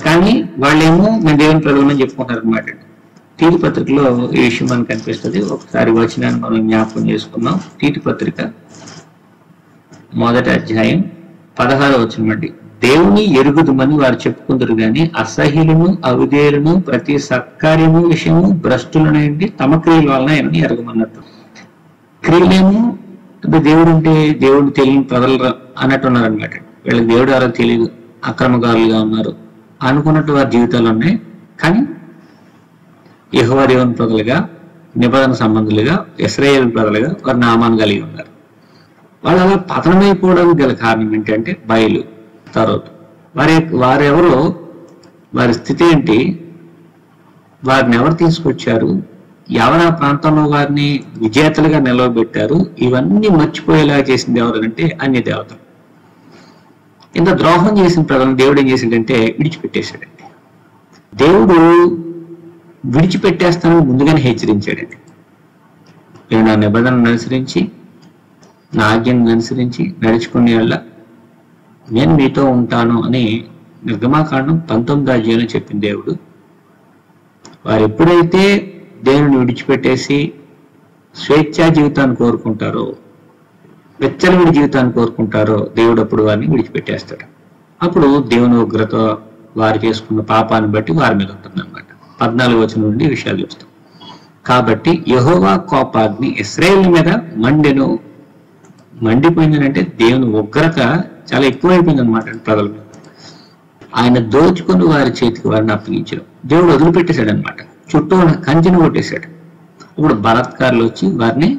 కానీ వాళ్ళేమో మేము దేవుని ప్రజలని చెప్పుకుంటారు అనమాట. తీతు పత్రికలో ఈ విషయం మనకు కనిపిస్తుంది. ఒకసారి వచనాన్ని మనం జ్ఞాపకం చేసుకుందాం. తీతు పత్రిక 1వ అధ్యాయం 16వ వచనం అండి. దేవుని ఎరుగుదుమని వారు చెప్పుకుందరు గాని అసహ్యులను అవిధేయులను ప్రతి సత్కార్యము విషయము భ్రష్టులనేది తమ క్రియల వలన ఆయనని ఎరగమన్నట్టు. క్రియలేమో దేవుడు అంటే దేవుడు తెలియని ప్రజలు అన్నట్టు ఉన్నారనమాట. వీళ్ళకి దేవుడు ఎవరో తెలియదు, అక్రమకారులుగా ఉన్నారు అనుకున్నట్టు వారి జీవితాలు ఉన్నాయి. కానీ యెహోవా దేవుని ప్రజలుగా, నిబంధన సంబంధులుగా, ఇశ్రాయేలు ప్రజలుగా వారి నామాన్ని కలిగి ఉన్నారు. వాళ్ళు అలా పతనమైపోవడానికి గల కారణం ఏంటంటే బయలు తర్వాత వారెవరో, వారి స్థితి ఏంటి, వారిని ఎవరు తీసుకొచ్చారు, ఎవరు ఆ ప్రాంతంలో వారిని విజేతలుగా నిలవబెట్టారు, ఇవన్నీ మర్చిపోయేలా చేసింది ఎవరంటే అన్య దేవతలు. ఇంత ద్రోహం చేసిన ప్రజలను దేవుడు ఏం చేసిందంటే విడిచిపెట్టేశాడండి. దేవుడు విడిచిపెట్టేస్తానని ముందుగానే హెచ్చరించాడండి. నేను నా నిబంధనను అనుసరించి, నా ఆజ్ఞను అనుసరించి నడుచుకునే వాళ్ళ నేను మీతో ఉంటాను అని నిర్గమాకాండం 19వ అధ్యాయంలో చెప్పిన దేవుడు. వారు ఎప్పుడైతే దేవుని విడిచిపెట్టేసి స్వేచ్ఛా జీవితాన్ని కోరుకుంటారో, వెచ్చలవిడి జీవితాన్ని కోరుకుంటారో, దేవుడు అప్పుడు వారిని విడిచిపెట్టేస్తాడు. అప్పుడు దేవుని ఉగ్రత వారు చేసుకున్న పాపాన్ని బట్టి వారి మీద ఉంటుందన్నమాట. 14వ వచనం నుండి విషయాలు చూస్తాం. కాబట్టి యెహోవా కోపాగ్ని ఇశ్రాయేలు మీద మండెను. మండిపోయిందనంటే దేవుని ఉగ్రత చాలా ఎక్కువైపోయింది అనమాట ప్రజల మీద. ఆయన దోచుకుని వారి చేతికి వారిని అప్పగించడం. దేవుడు వదిలిపెట్టేశాడు అనమాట. చుట్టూ కంచెను కొట్టేశాడు. ఇప్పుడు బలాత్కారులు వచ్చి వారిని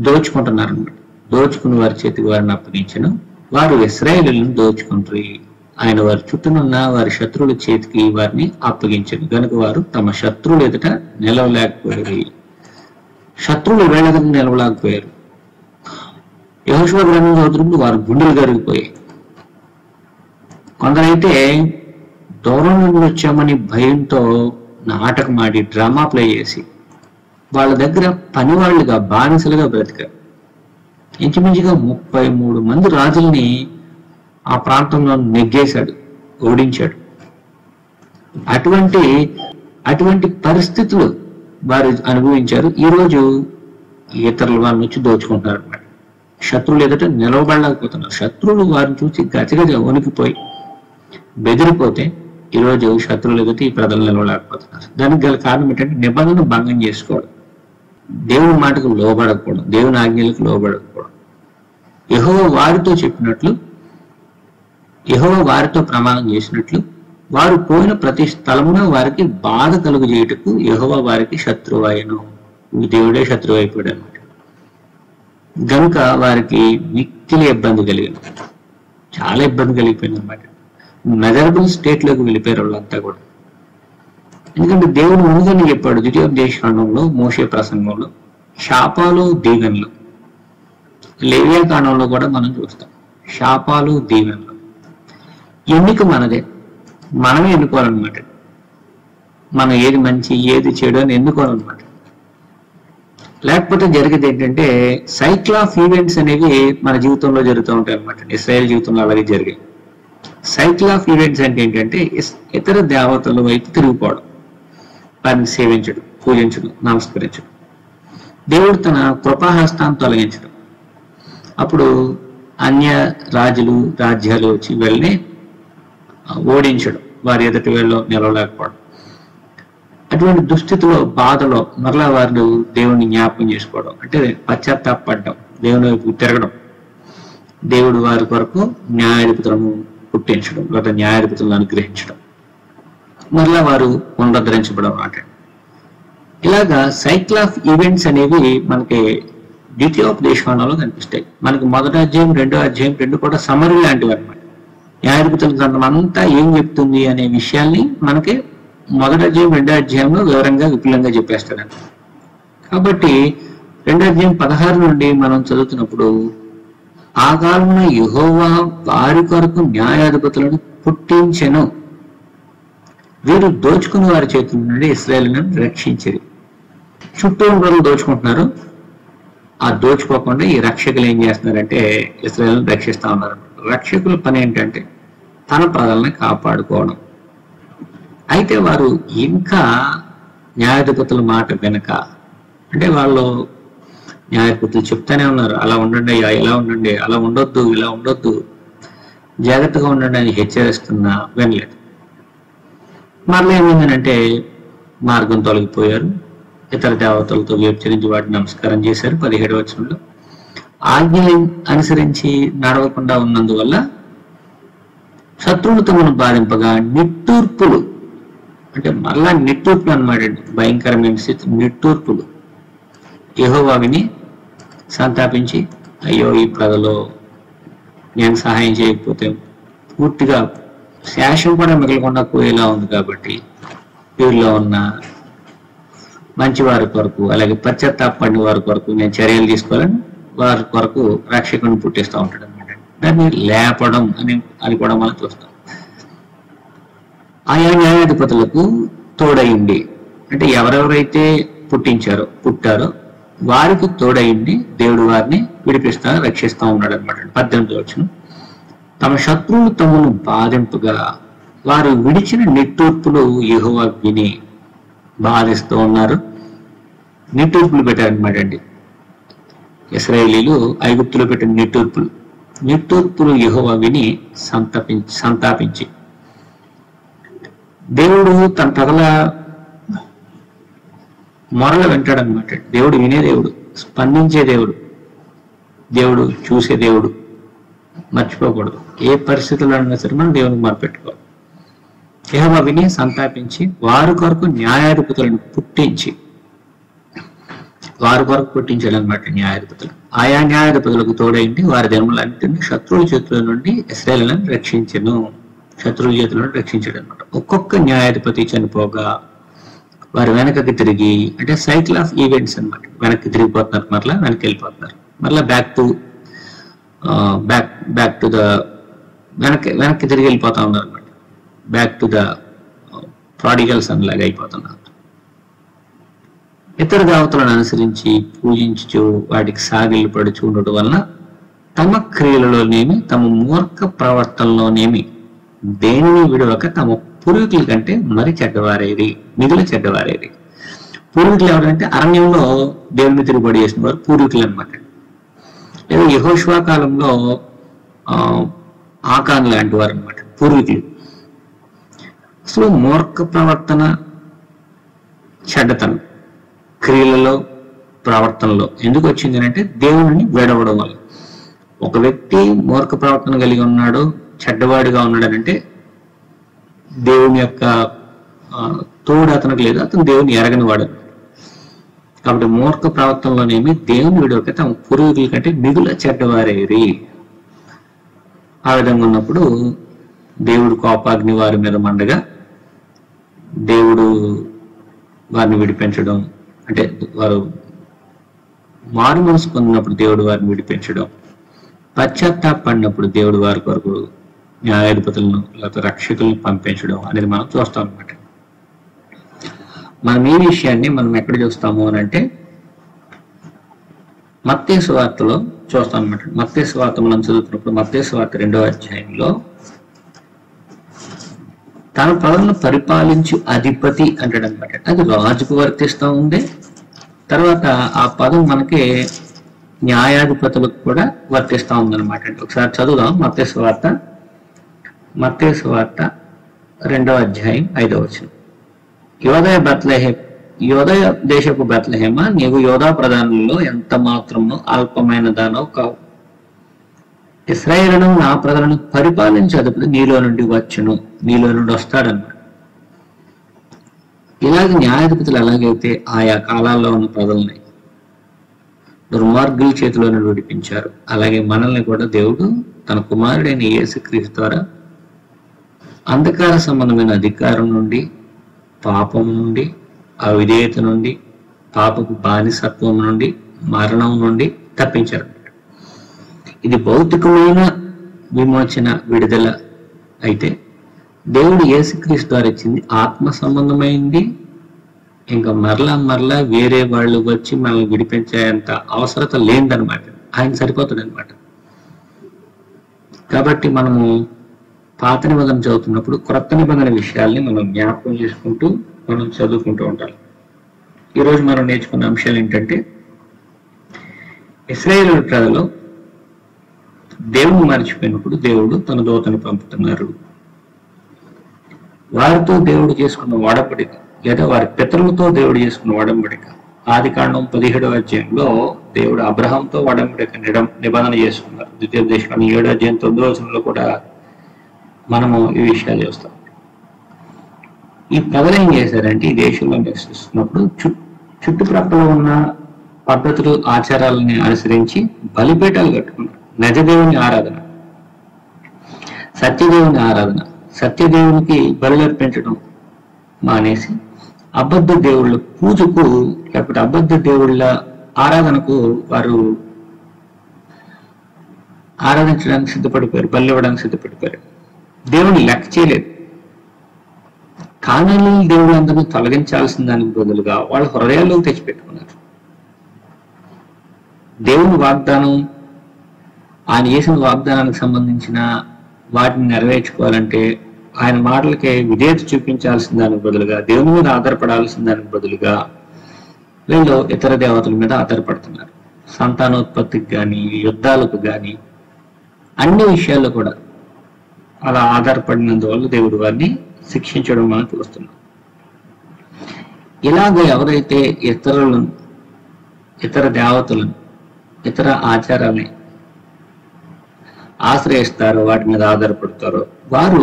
దోచుకుంటున్నారు అనమాట. దోచుకుని వారి చేతికి వారిని అప్పగించను. వారు ఇశ్రాయేలులను దోచుకుంటారు. ఆయన వారి చుట్టూనున్న వారి శత్రువుల చేతికి వారిని అప్పగించను. కనుక వారు తమ శత్రువులు ఎదుట నిలవలేకపోయారు. శత్రువులు వేళ ఎదుట నిలవలేకపోయారు. యెహోషువ గ్రంథం చదువుతున్నప్పుడు వారు గుండెలు కరిగిపోయాయి. కొందరైతే దూరం నుండి వచ్చామని భయంతో నాటకమాడి డ్రామా ప్లే చేసి వాళ్ళ దగ్గర పనివాళ్లుగా, బానిసలుగా బ్రతికారు. ఇంచుమించుగా 33 మంది రాజుల్ని ఆ ప్రాంతంలో నెగ్గేశాడు, ఓడించాడు. అటువంటి పరిస్థితులు వారు అనుభవించారు. ఈరోజు ఇతరుల వారిని వచ్చి దోచుకుంటున్నారు అన్నమాట. శత్రువులు ఎదుట నిలవబడలేకపోతున్నారు. శత్రువులు వారిని చూసి గజగజ వణికిపోయి బెదిరిపోతే ఈరోజు శత్రువులు ఎదుట ఈ ప్రజలు నిలవలేకపోతున్నారు. దానికి గల కారణం ఏంటంటే నిబంధన భంగం చేసుకోవడం, దేవుని మాటకు లోబడకపోవడం, దేవుని ఆజ్ఞలకు లోబడకపోవడం. యెహోవా వారితో చెప్పినట్లు, యెహోవా వారితో ప్రమాణం చేసినట్లు వారు పోయిన ప్రతి స్థలమున వారికి బాధ కలుగు చేయుటకు యెహోవా వారికి శత్రువు అయ్యను. దేవుడే శత్రువు అయిపోయాడు అన్నమాట. గనుక వారికి మిక్కిలి ఇబ్బంది కలిగింది, చాలా ఇబ్బంది కలిగిపోయింది అనమాట. మెజరబుల్ స్టేట్ లోకి వెళ్ళిపోయారు వాళ్ళంతా కూడా. ఎందుకంటే దేవుడు ముందుగానే చెప్పాడు ద్వితీయోపదేశకాండంలో, మోషే ప్రసంగంలో శాపాలు దీవెనలు. లేవియా కాండంలో కూడా మనం చూస్తాం శాపాలు దీవెనలు. ఎన్నిక మనదే, మనమే ఎన్నుకోవాలన్నమాట. మనం ఏది మంచి ఏది చెడు అని ఎన్నుకోవాలన్నమాట. లేకపోతే జరిగేది ఏంటంటే సైకిల్ ఆఫ్ ఈవెంట్స్ అనేవి మన జీవితంలో జరుగుతూ ఉంటాయి అనమాట. ఇశ్రాయేలు జీవితంలో అలాగే జరిగాయి. సైకిల్ ఆఫ్ ఈవెంట్స్ అంటే ఏంటంటే ఇతర దేవతల వైపు తిరిగిపోవడం, వారిని సేవించడం, పూజించడం, నమస్కరించడం, దేవుడు తన కృపాహస్తాన్ని తొలగించడం. అప్పుడు అన్య రాజులు, రాజ్యాలు వచ్చి వెళ్ళి ఓడించడం, వారి ఎదుటి వేళ్ళలో నిలవలేకపోవడం. అటువంటి దుస్థితిలో, బాధలో మరలా వారు దేవుని జ్ఞాపకం చేసుకోవడం, అంటే పశ్చాత్తాపడడం, దేవుని వైపు తిరగడం, దేవుడు వారి కొరకు న్యాయాధిపతులను పుట్టించడం, లేదా న్యాయాధిపతులను అనుగ్రహించడం, మరలా వారు పునరుద్ధరించబడం అన్నమాట. ఇలాగా సైకిల్ ఆఫ్ ఈవెంట్స్ అనేవి మనకి ద్వితీయోపదేశకాండంలో కనిపిస్తాయి. మనకి 1వ అధ్యాయం 2వ అధ్యాయం 2 కూడా సమరీ లాంటివి అనమాట. న్యాయాధిపతుల గ్రంథం అంతా ఏం చెప్తుంది అనే విషయాల్ని మనకి 1వ అధ్యాయం 2వ అధ్యాయంలో వివరంగా విపులంగా చెప్పేస్తాడు. కాబట్టి 2వ అధ్యాయం 16 నుండి మనం చదువుతున్నప్పుడు ఆ కాలమున యెహోవా వారి కొరకు న్యాయాధిపతులను పుట్టించెను, వీరు దోచుకుని వారి చేతుల నుండి ఇశ్రాయేలును రక్షించిరి. చుట్టూ ఉన్న దోచుకుంటున్నారు, ఆ దోచుకోకుండా ఈ రక్షకులు ఏం చేస్తున్నారంటే ఇశ్రాయేలును రక్షిస్తా ఉన్నారు. రక్షకుల పని ఏంటంటే తన ప్రజల్ని కాపాడుకోవడం. అయితే వారు ఇంకా న్యాయాధిపతుల మాట వెనక, అంటే వాళ్ళు న్యాయాధిపతులు చెప్తానే ఉన్నారు, అలా ఉండండి అయ్యా, ఇలా ఉండండి, అలా ఉండొద్దు, ఇలా ఉండొద్దు, జాగ్రత్తగా ఉండండి అని హెచ్చరిస్తున్నా వినలేదు. మరలా ఏమైందనంటే మార్గం తొలగిపోయారు, ఇతర దేవతలతో వ్యభిచరించి వాటిని నమస్కారం చేశారు. 17వ వచనంలో ఆజ్ఞలు అనుసరించి నడవకుండా ఉన్నందువల్ల శత్రువులు తమను బాధింపగా నిట్టూర్పులు, అంటే మళ్ళా నిట్టూర్పులు అన్నమాట, భయంకరమైన స్థితి, నిట్టూర్పులు. యెహోవా విని సంతాపించి, అయ్యో ఈ ప్రజలు నేను సహాయం చేయకపోతే పూర్తిగా శేషం కూడా మిగలకుండా పోయేలా ఉంది, కాబట్టి వీరిలో ఉన్న మంచి వారి కొరకు అలాగే పశ్చాత్తాపడిన వారి కొరకు నేను చర్యలు తీసుకోవాలని వారి కొరకు రక్షకుని పుట్టిస్తూ ఉంటాడు అనమాట. దాన్ని లేపడం అని కూడా మనం చూస్తాం. ఆయా న్యాయాధిపతులకు తోడయింది, అంటే ఎవరెవరైతే పుట్టారో వారికి తోడయింది దేవుడు వారిని రక్షిస్తా ఉన్నాడు అనమాట. 18వ వచనం, తమ శత్రువులు తమను బాధింపుగా వారు విడిచిన నిట్టూర్పులు యెహోవా విని బాధిస్తూ ఉన్నారు. నిట్టూర్పులు పెట్టారనమాట అండి ఇశ్రాయేలీలు ఐగుప్తులో పెట్టిన నిట్టూర్పులు యెహోవా విని సంతాపించి, దేవుడు తన ప్రజల మొరలు వింటాడనమాట. దేవుడు వినే దేవుడు, స్పందించే దేవుడు చూసే దేవుడు. మర్చిపోకూడదు, ఏ పరిస్థితుల్లో అయినా సరే మనం దేవునికి మొరపెట్టుకోవాలి. యెహోవా విని సంతాపించి వారి కొరకు న్యాయాధిపతులను పుట్టించాడు అనమాట. న్యాయాధిపతులు ఆయా న్యాయాధిపతులకు తోడైంది వారి ధర్మలన్నింటినీ శత్రువుల చేతుల నుండి ఇశ్రాయేలును శత్రువుల చేతుల నుండి రక్షించాడు అనమాట. ఒక్కొక్క న్యాయాధిపతి చనిపోగా వారు వెనకకి తిరిగి, అంటే సైకిల్ ఆఫ్ ఈవెంట్స్ అనమాట, వెనక్కి తిరిగిపోతున్నారు, మరలా వెనక్కి వెళ్ళిపోతున్నారు, మరలా బ్యాక్ టు ద వెనక్కి తిరిగి వెళ్ళిపోతా ఉన్నారు అనమాట. బ్యాక్ టు ద ప్రాడిగల్స్ లాగా అయిపోతున్నారు. ఇతర దేవతలను అనుసరించి పూజించు వాటికి సాగిలపడుచు ఉండటం వలన తమ క్రియలలోనేమి తమ మూర్ఖ ప్రవర్తనలోనేమి దేనిని విడవక తమ పూర్వీకుల కంటే మరి మిగులు చెడ్డవారేది. పూర్వీకులు ఎవరంటే అరణ్యంలో దేవుని తిరుగుబడి చేసిన వారు పూర్వీకులు అనమాట. లేదా యెహోషువ కాలంలో ఆకాన్ లాంటి వారు అనమాట పూర్వీకులు. అసలు మూర్ఖ ప్రవర్తన, చెడ్డతనం క్రియలలో ప్రవర్తనలో ఎందుకు వచ్చింది అంటే దేవుని వేడవడం వల్ల. ఒక వ్యక్తి మూర్ఖ ప్రవర్తన కలిగి ఉన్నాడు, చెడ్డవాడిగా ఉన్నాడు అంటే దేవుని యొక్క తోడు అతనికి లేదు, అతను దేవుని ఎరగని వాడు. కాబట్టి మూర్ఖ ప్రవర్తనలోనేమి దేవుని విడవక తమ పూర్వీకుల కంటే మిగుల చెడ్డవారేరి. ఆ విధంగా ఉన్నప్పుడు దేవుడు కోపాగ్ని వారి మీద మండగా దేవుడు వారిని విడిపించడం, అంటే వారు మారు మనసు పొందినప్పుడు దేవుడు వారిని విడిపించడం, పశ్చాత్తాపడినప్పుడు దేవుడు వారి కొరకు న్యాయాధిపతులను లేకపోతే రక్షకులను పంపించడం అనేది మనం చూస్తాం అనమాట. మనం ఈ విషయాన్ని మనం ఎక్కడ చూస్తాము అని అంటే మత్తయి సువార్తలో చూస్తాం అనమాట. మత్తయి సువార్త మనం చదువుతున్నప్పుడు మత్తయి సువార్త 2వ అధ్యాయంలో తన ప్రజలను పరిపాలించు అధిపతి అంటాడు అనమాట. అది రాజుకు వర్తిస్తూ ఉంది. తర్వాత ఆ పదం మనకి న్యాయాధిపతులకు కూడా వర్తిస్తూ ఉందన్నమాట. ఒకసారి చదువుదాం. మత్తయి సువార్త 2వ అధ్యాయం 5వ వచనం. యోదయ దేశపు బెత్లెహేమ, నీవు యోధా ప్రధానులలో ఎంత మాత్రమో అల్పమైన దానవు కావు. ఇశ్రాయేలును నా ప్రజలను పరిపాలించే అధిపతి నీలో నుండి వస్తాడన్నమాట. ఇలాగ న్యాయాధిపతులు ఎలాగైతే ఆయా కాలాల్లో ఉన్న ప్రజల్ని దుర్మార్గుల చేతిలో నుండి విడిపించారు, అలాగే మనల్ని కూడా దేవుడు తన కుమారుడైన యేసుక్రీస్తు ద్వారా అంధకార సంబంధమైన అధికారం నుండి, పాపం నుండి, అవిధేయత నుండి, పాపపు బానిసత్వం నుండి, మరణం నుండి తప్పించారు. ఇది భౌతికమైన విమోచన, విడుదల. అయితే దేవుడు యేసుక్రీస్తు ద్వారా ఇచ్చింది ఆత్మ సంబంధమైంది, ఇంకా మరలా వేరే వాళ్ళు వచ్చి మనల్ని విడిపించేంత అవసరత లేదనమాట. ఆయన సరిపోతుంది అనమాట. కాబట్టి మనము పాత నిబంధన చదువుతున్నప్పుడు క్రొత్త నిబంధన విషయాల్ని మనం జ్ఞాపకం చేసుకుంటూ మనం చదువుకుంటూ ఉండాలి. ఈరోజు మనం నేర్చుకున్న అంశాలు ఏంటంటే, ఇశ్రాయేలు ప్రజలు దేవుని మర్చిపోయినప్పుడు దేవుడు తన దూతను పంపుతున్నారు. వారితో దేవుడు చేసుకున్న ఒడంబడిక, లేదా వారి పితరులతో దేవుడు చేసుకున్న ఒడంబడిక, ఆదికాండం 17వ అధ్యాయంలో దేవుడు అబ్రహాంతో ఒడంబడిక నిబంధన చేసుకున్నారు. ద్వితీయోపదేశకాండం 7వ అధ్యాయం 9వ వచనంలో కూడా మనము ఈ విషయాలు చూస్తాం. ఈ ప్రజలు ఏం చేశారంటే, ఈ దేశంలో నివసిస్తున్నప్పుడు చుట్టుప్రక్కల ఉన్న పద్ధతులు ఆచారాలని అనుసరించి బలిపీఠాలు కట్టుకున్నారు. నిజదేవుని ఆరాధన, సత్యదేవుని ఆరాధన, సత్యదేవునికి బలి అర్పించడం మానేసి అబద్ధ దేవుళ్ళ పూజకు, లేకపోతే అబద్ధ దేవుళ్ళ ఆరాధనకు వారు ఆరాధించడానికి సిద్ధపడిపోయారు, బలి ఇవ్వడానికి సిద్ధపడిపోయారు. దేవుని లెక్క చేయలేదు. కానానీ దేవుళ్ళందరినీ తొలగించాల్సిన దానికి బదులుగా వాళ్ళ హృదయాల్లో తెచ్చిపెట్టుకున్నారు. దేవుని వాగ్దానం, ఆయన చేసిన వాగ్దానానికి సంబంధించిన వాటిని నెరవేర్చుకోవాలంటే ఆయన మాటలకే విధేయత చూపించాల్సిన దానికి బదులుగా, దేవుని మీద ఆధారపడాల్సిన దానికి బదులుగా వీళ్ళు ఇతర దేవతల మీద ఆధారపడుతున్నారు. సంతానోత్పత్తికి కానీ, యుద్ధాలకు కానీ, అన్ని విషయాల్లో కూడా అలా ఆధారపడినందువల్ల దేవుడు వారిని శిక్షించడం మనం చూస్తున్నాం. ఇలాగ ఎవరైతే ఇతర దేవతలను, ఇతర ఆచారాలని ఆశ్రయిస్తారో, వాటి మీద ఆధారపడతారో, వారు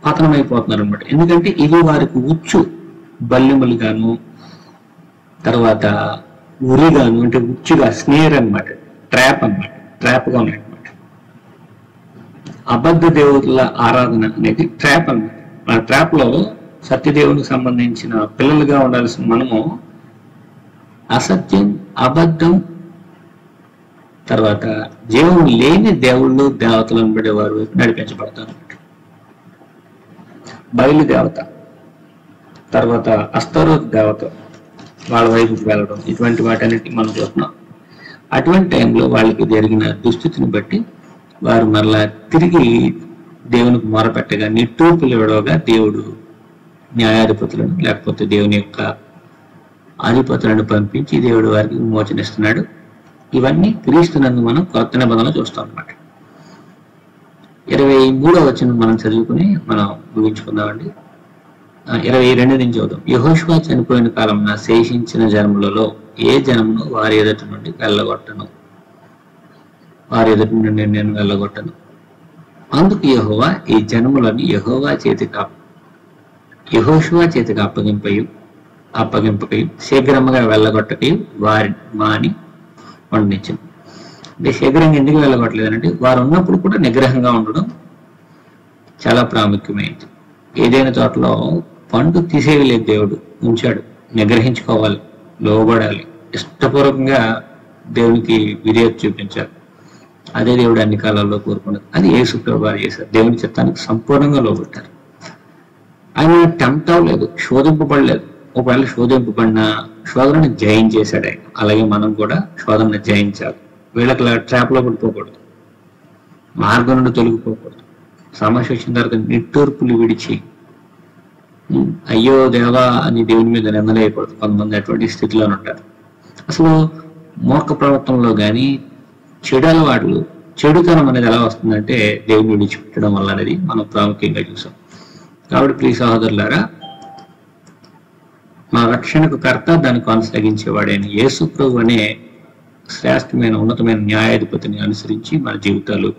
పతనమైపోతున్నారు అనమాట. ఎందుకంటే ఇవి వారికి ఉచ్చు, బల్యములు గాను, తర్వాత ఉరిగాను, అంటే ఉచ్చుగా, స్నేర్ అనమాట, ట్రాప్ అనమాట, ట్రాప్గా ఉన్నాయన్నమాట. అబద్ధ దేవతల ఆరాధన అనేది ట్రాప్ అనమాట. ఆ ట్రాప్ లో సత్యదేవునికి సంబంధించిన పిల్లలుగా ఉండాల్సిన మనము అసత్యం, అబద్ధం, తర్వాత జీవం లేని దేవుళ్ళు, దేవతలను పడేవారు నడిపించబడతారు. బయలు దేవత, తర్వాత అస్తరోత్ దేవత, వాళ్ళ వైపుకి వెళ్ళడం, ఇటువంటి వాటన్నిటి మనం చూస్తున్నాం. అటువంటి టైంలో వాళ్ళకి జరిగిన దుస్థితిని బట్టి వారు మరలా తిరిగి దేవునికి మొరపెట్టగా, నిట్టూర్పులు ఇవ్వడగా దేవుడు న్యాయాధిపతులను, లేకపోతే దేవుని యొక్క అధిపతులను పంపించి దేవుడు వారికి విమోచనిస్తున్నాడు. ఇవన్నీ క్రీస్తునందు మనం కొత్త నిబంధనలో చూస్తాం అన్నమాట. 23వ వచనం మనం చదువుకుని మనం ముగించుకుందామండి. 22 నుంచి చదువుదాం. యెహోషువ చనిపోయిన కాలంలో శేషించిన జనములలో ఏ జనమును వారి ఎదుటి నుండి వెళ్ళగొట్టను, వారి ఎదుటి నుండి నేను వెళ్ళగొట్టను. అందుకు యెహోవా ఈ జనములను యెహోషువ చేతికి అప్పగింపకయు శీఘ్రముగా వెళ్ళగొట్టకయు వారి మాని వండించను. అంటే శీఘ్రంగా ఎందుకు వెళ్ళగొట్టలేదంటే, వారు ఉన్నప్పుడు కూడా నిగ్రహంగా ఉండడం చాలా ప్రాముఖ్యమైనది. ఏదైనా తోటలో పండు తీసేయలేదు, దేవుడు ఉంచాడు. నిగ్రహించుకోవాలి, లోబడాలి, ఇష్టపూర్వకంగా దేవునికి విధేయత చూపించాలి. అదే దేవుడు అన్ని కాలాల్లో కోరుకున్నది. అది యేసు ప్రభువు వారు చేశారు. దేవుని చిత్తానికి సంపూర్ణంగా లోబట్టారు. ఆయన టెంప్ట్ అవ్వలేదు, శోధింపబడలేదు. ఒకవేళ శోధింపబడిన శోధనను జయించేశాడు ఆయన. అలాగే మనం కూడా శోధనను జయించాలి. వీళ్ళకి ట్రాప్ లో పడిపోకూడదు, మార్గం నుండి తొలగిపోకూడదు. సమస్య వచ్చిన తర్వాత నిట్టూర్పులు విడిచి అయ్యో దేవా అని దేవుని మీద నిందలేయకూడదు. కొంతమంది అటువంటి స్థితిలో ఉంటారు. అసలు మూర్ఖ ప్రవర్తనలో కానీ, చెడు అలవాట్లు, చెడుతనం అనేది ఎలా వస్తుందంటే దేవుని విడిచిపెట్టడం వల్ల అనేది మనం ప్రాముఖ్యంగా చూసాం. కాబట్టి ప్రియ సహోదరులారా, మా రక్షణకు కర్త, దాన్ని కొనసాగించేవాడైన యేసు ప్రభు అనే శ్రేష్టమైన ఉన్నతమైన న్యాయాధిపతిని అనుసరించి మన జీవితాలు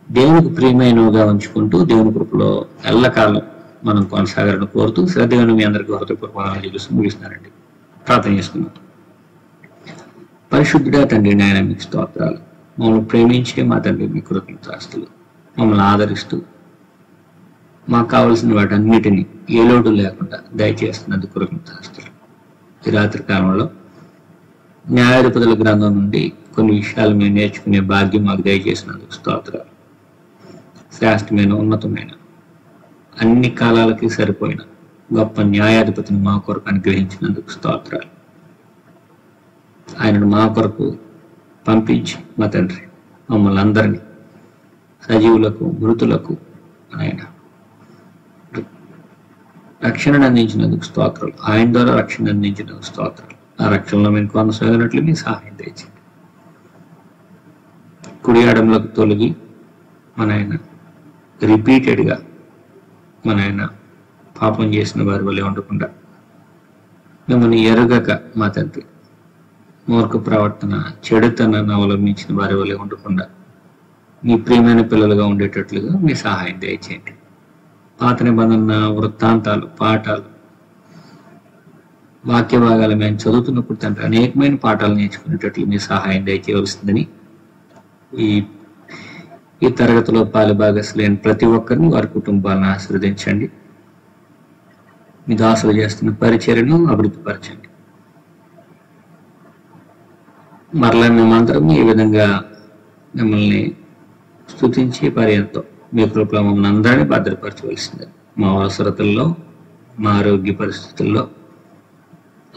దేవునికి ప్రియమైనవిగా ఉంచుకుంటూ దేవుని కృపలో ఎల్లకాలం మనం కొనసాగాలని కోరుతూ శ్రద్ధగా మీ అందరికీ హృదయపూర్వకంగా చూస్తూ ముగిస్తున్నారండి. ప్రార్థన చేసుకున్నాం. పరిశుద్ధుడా తండ్రి, నాయన మీకు స్తోత్రాలు. మమ్మల్ని ప్రేమించే మా తండ్రి మీ కృతజ్ఞతాస్తులు. మమ్మల్ని ఆదరిస్తూ మాకు కావలసిన వాటన్నిటినీ ఏ లోటు లేకుండా దయచేస్తున్నందుకు కృతజ్ఞతాస్తులు. ఈ రాత్రి కాలంలో న్యాయాధిపతుల గ్రంథం నుండి కొన్ని విషయాలు మేము నేర్చుకునే భాగ్యం మాకు దయచేసినందుకు స్తోత్రాలు. శ్రేష్టమైన, ఉన్నతమైన, అన్ని కాలాలకి సరిపోయిన గొప్ప న్యాయాధిపతిని మా కొరకు అనుగ్రహించినందుకు స్తోత్రాలు. ఆయనను మా కొరకు పంపించి మా తండ్రి మమ్మల్ని అందరినీ సజీవులకు మృతులకు ఆయన రక్షణను అందించినందుకు స్తోత్రాలు. ఆయన ద్వారా రక్షణ అందించినందుకు స్తోత్రాలు. ఆ రక్షణలో మేము కొనసాగినట్లు మీ సహాయం దయచేయండి. కుడి ఆడంలోకి తొలగి మన ఆయన రిపీటెడ్గా మన ఆయన పాపం చేసిన వారి వల్లే ఉండకుండా మిమ్మల్ని ఎరగక మా తండ్రి మూర్ఖ ప్రవర్తన చెడుతనాన్ని అవలంబించిన వారి వల్లే ఉండకుండా మీ ప్రియమైన పిల్లలుగా ఉండేటట్లుగా మీ సహాయం దయచేయండి. పాత నిబంధన వృత్తాంతాలు, పాఠాలు, వాక్య భాగాలు మేము చదువుతున్నప్పుడు తండ్రి అనేకమైన పాఠాలు నేర్చుకునేటట్లు మీ సహాయం దయచేయవలసిందని ఈ తరగతిలో పాలుభాగస్తులైన ప్రతి ఒక్కరిని వారి కుటుంబాలను ఆశీర్వదించండి. మీ దాసులు చేస్తున్న పరిచర్యను అభివృద్ధిపరచండి. మరలా మేమందరం ఈ విధంగా మిమ్మల్ని స్తుతించి పర్యంతో మీ కృపలో మమ్మల్ని అందరినీ భద్రపరచవలసింది. మా అవసరతల్లో, మా ఆరోగ్య పరిస్థితుల్లో,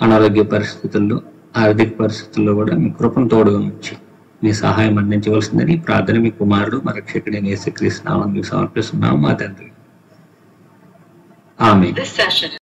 అనారోగ్య పరిస్థితుల్లో, ఆర్థిక పరిస్థితుల్లో కూడా మీ కృపను తోడుగా ఉంచి మీ సహాయం అందించవలసిందని ప్రార్థన మీ కుమారుడు మా రక్షకుడైన యేసుక్రీస్తు నామములో సమర్పిస్తున్నాము మా తండ్రి. ఆమేన్.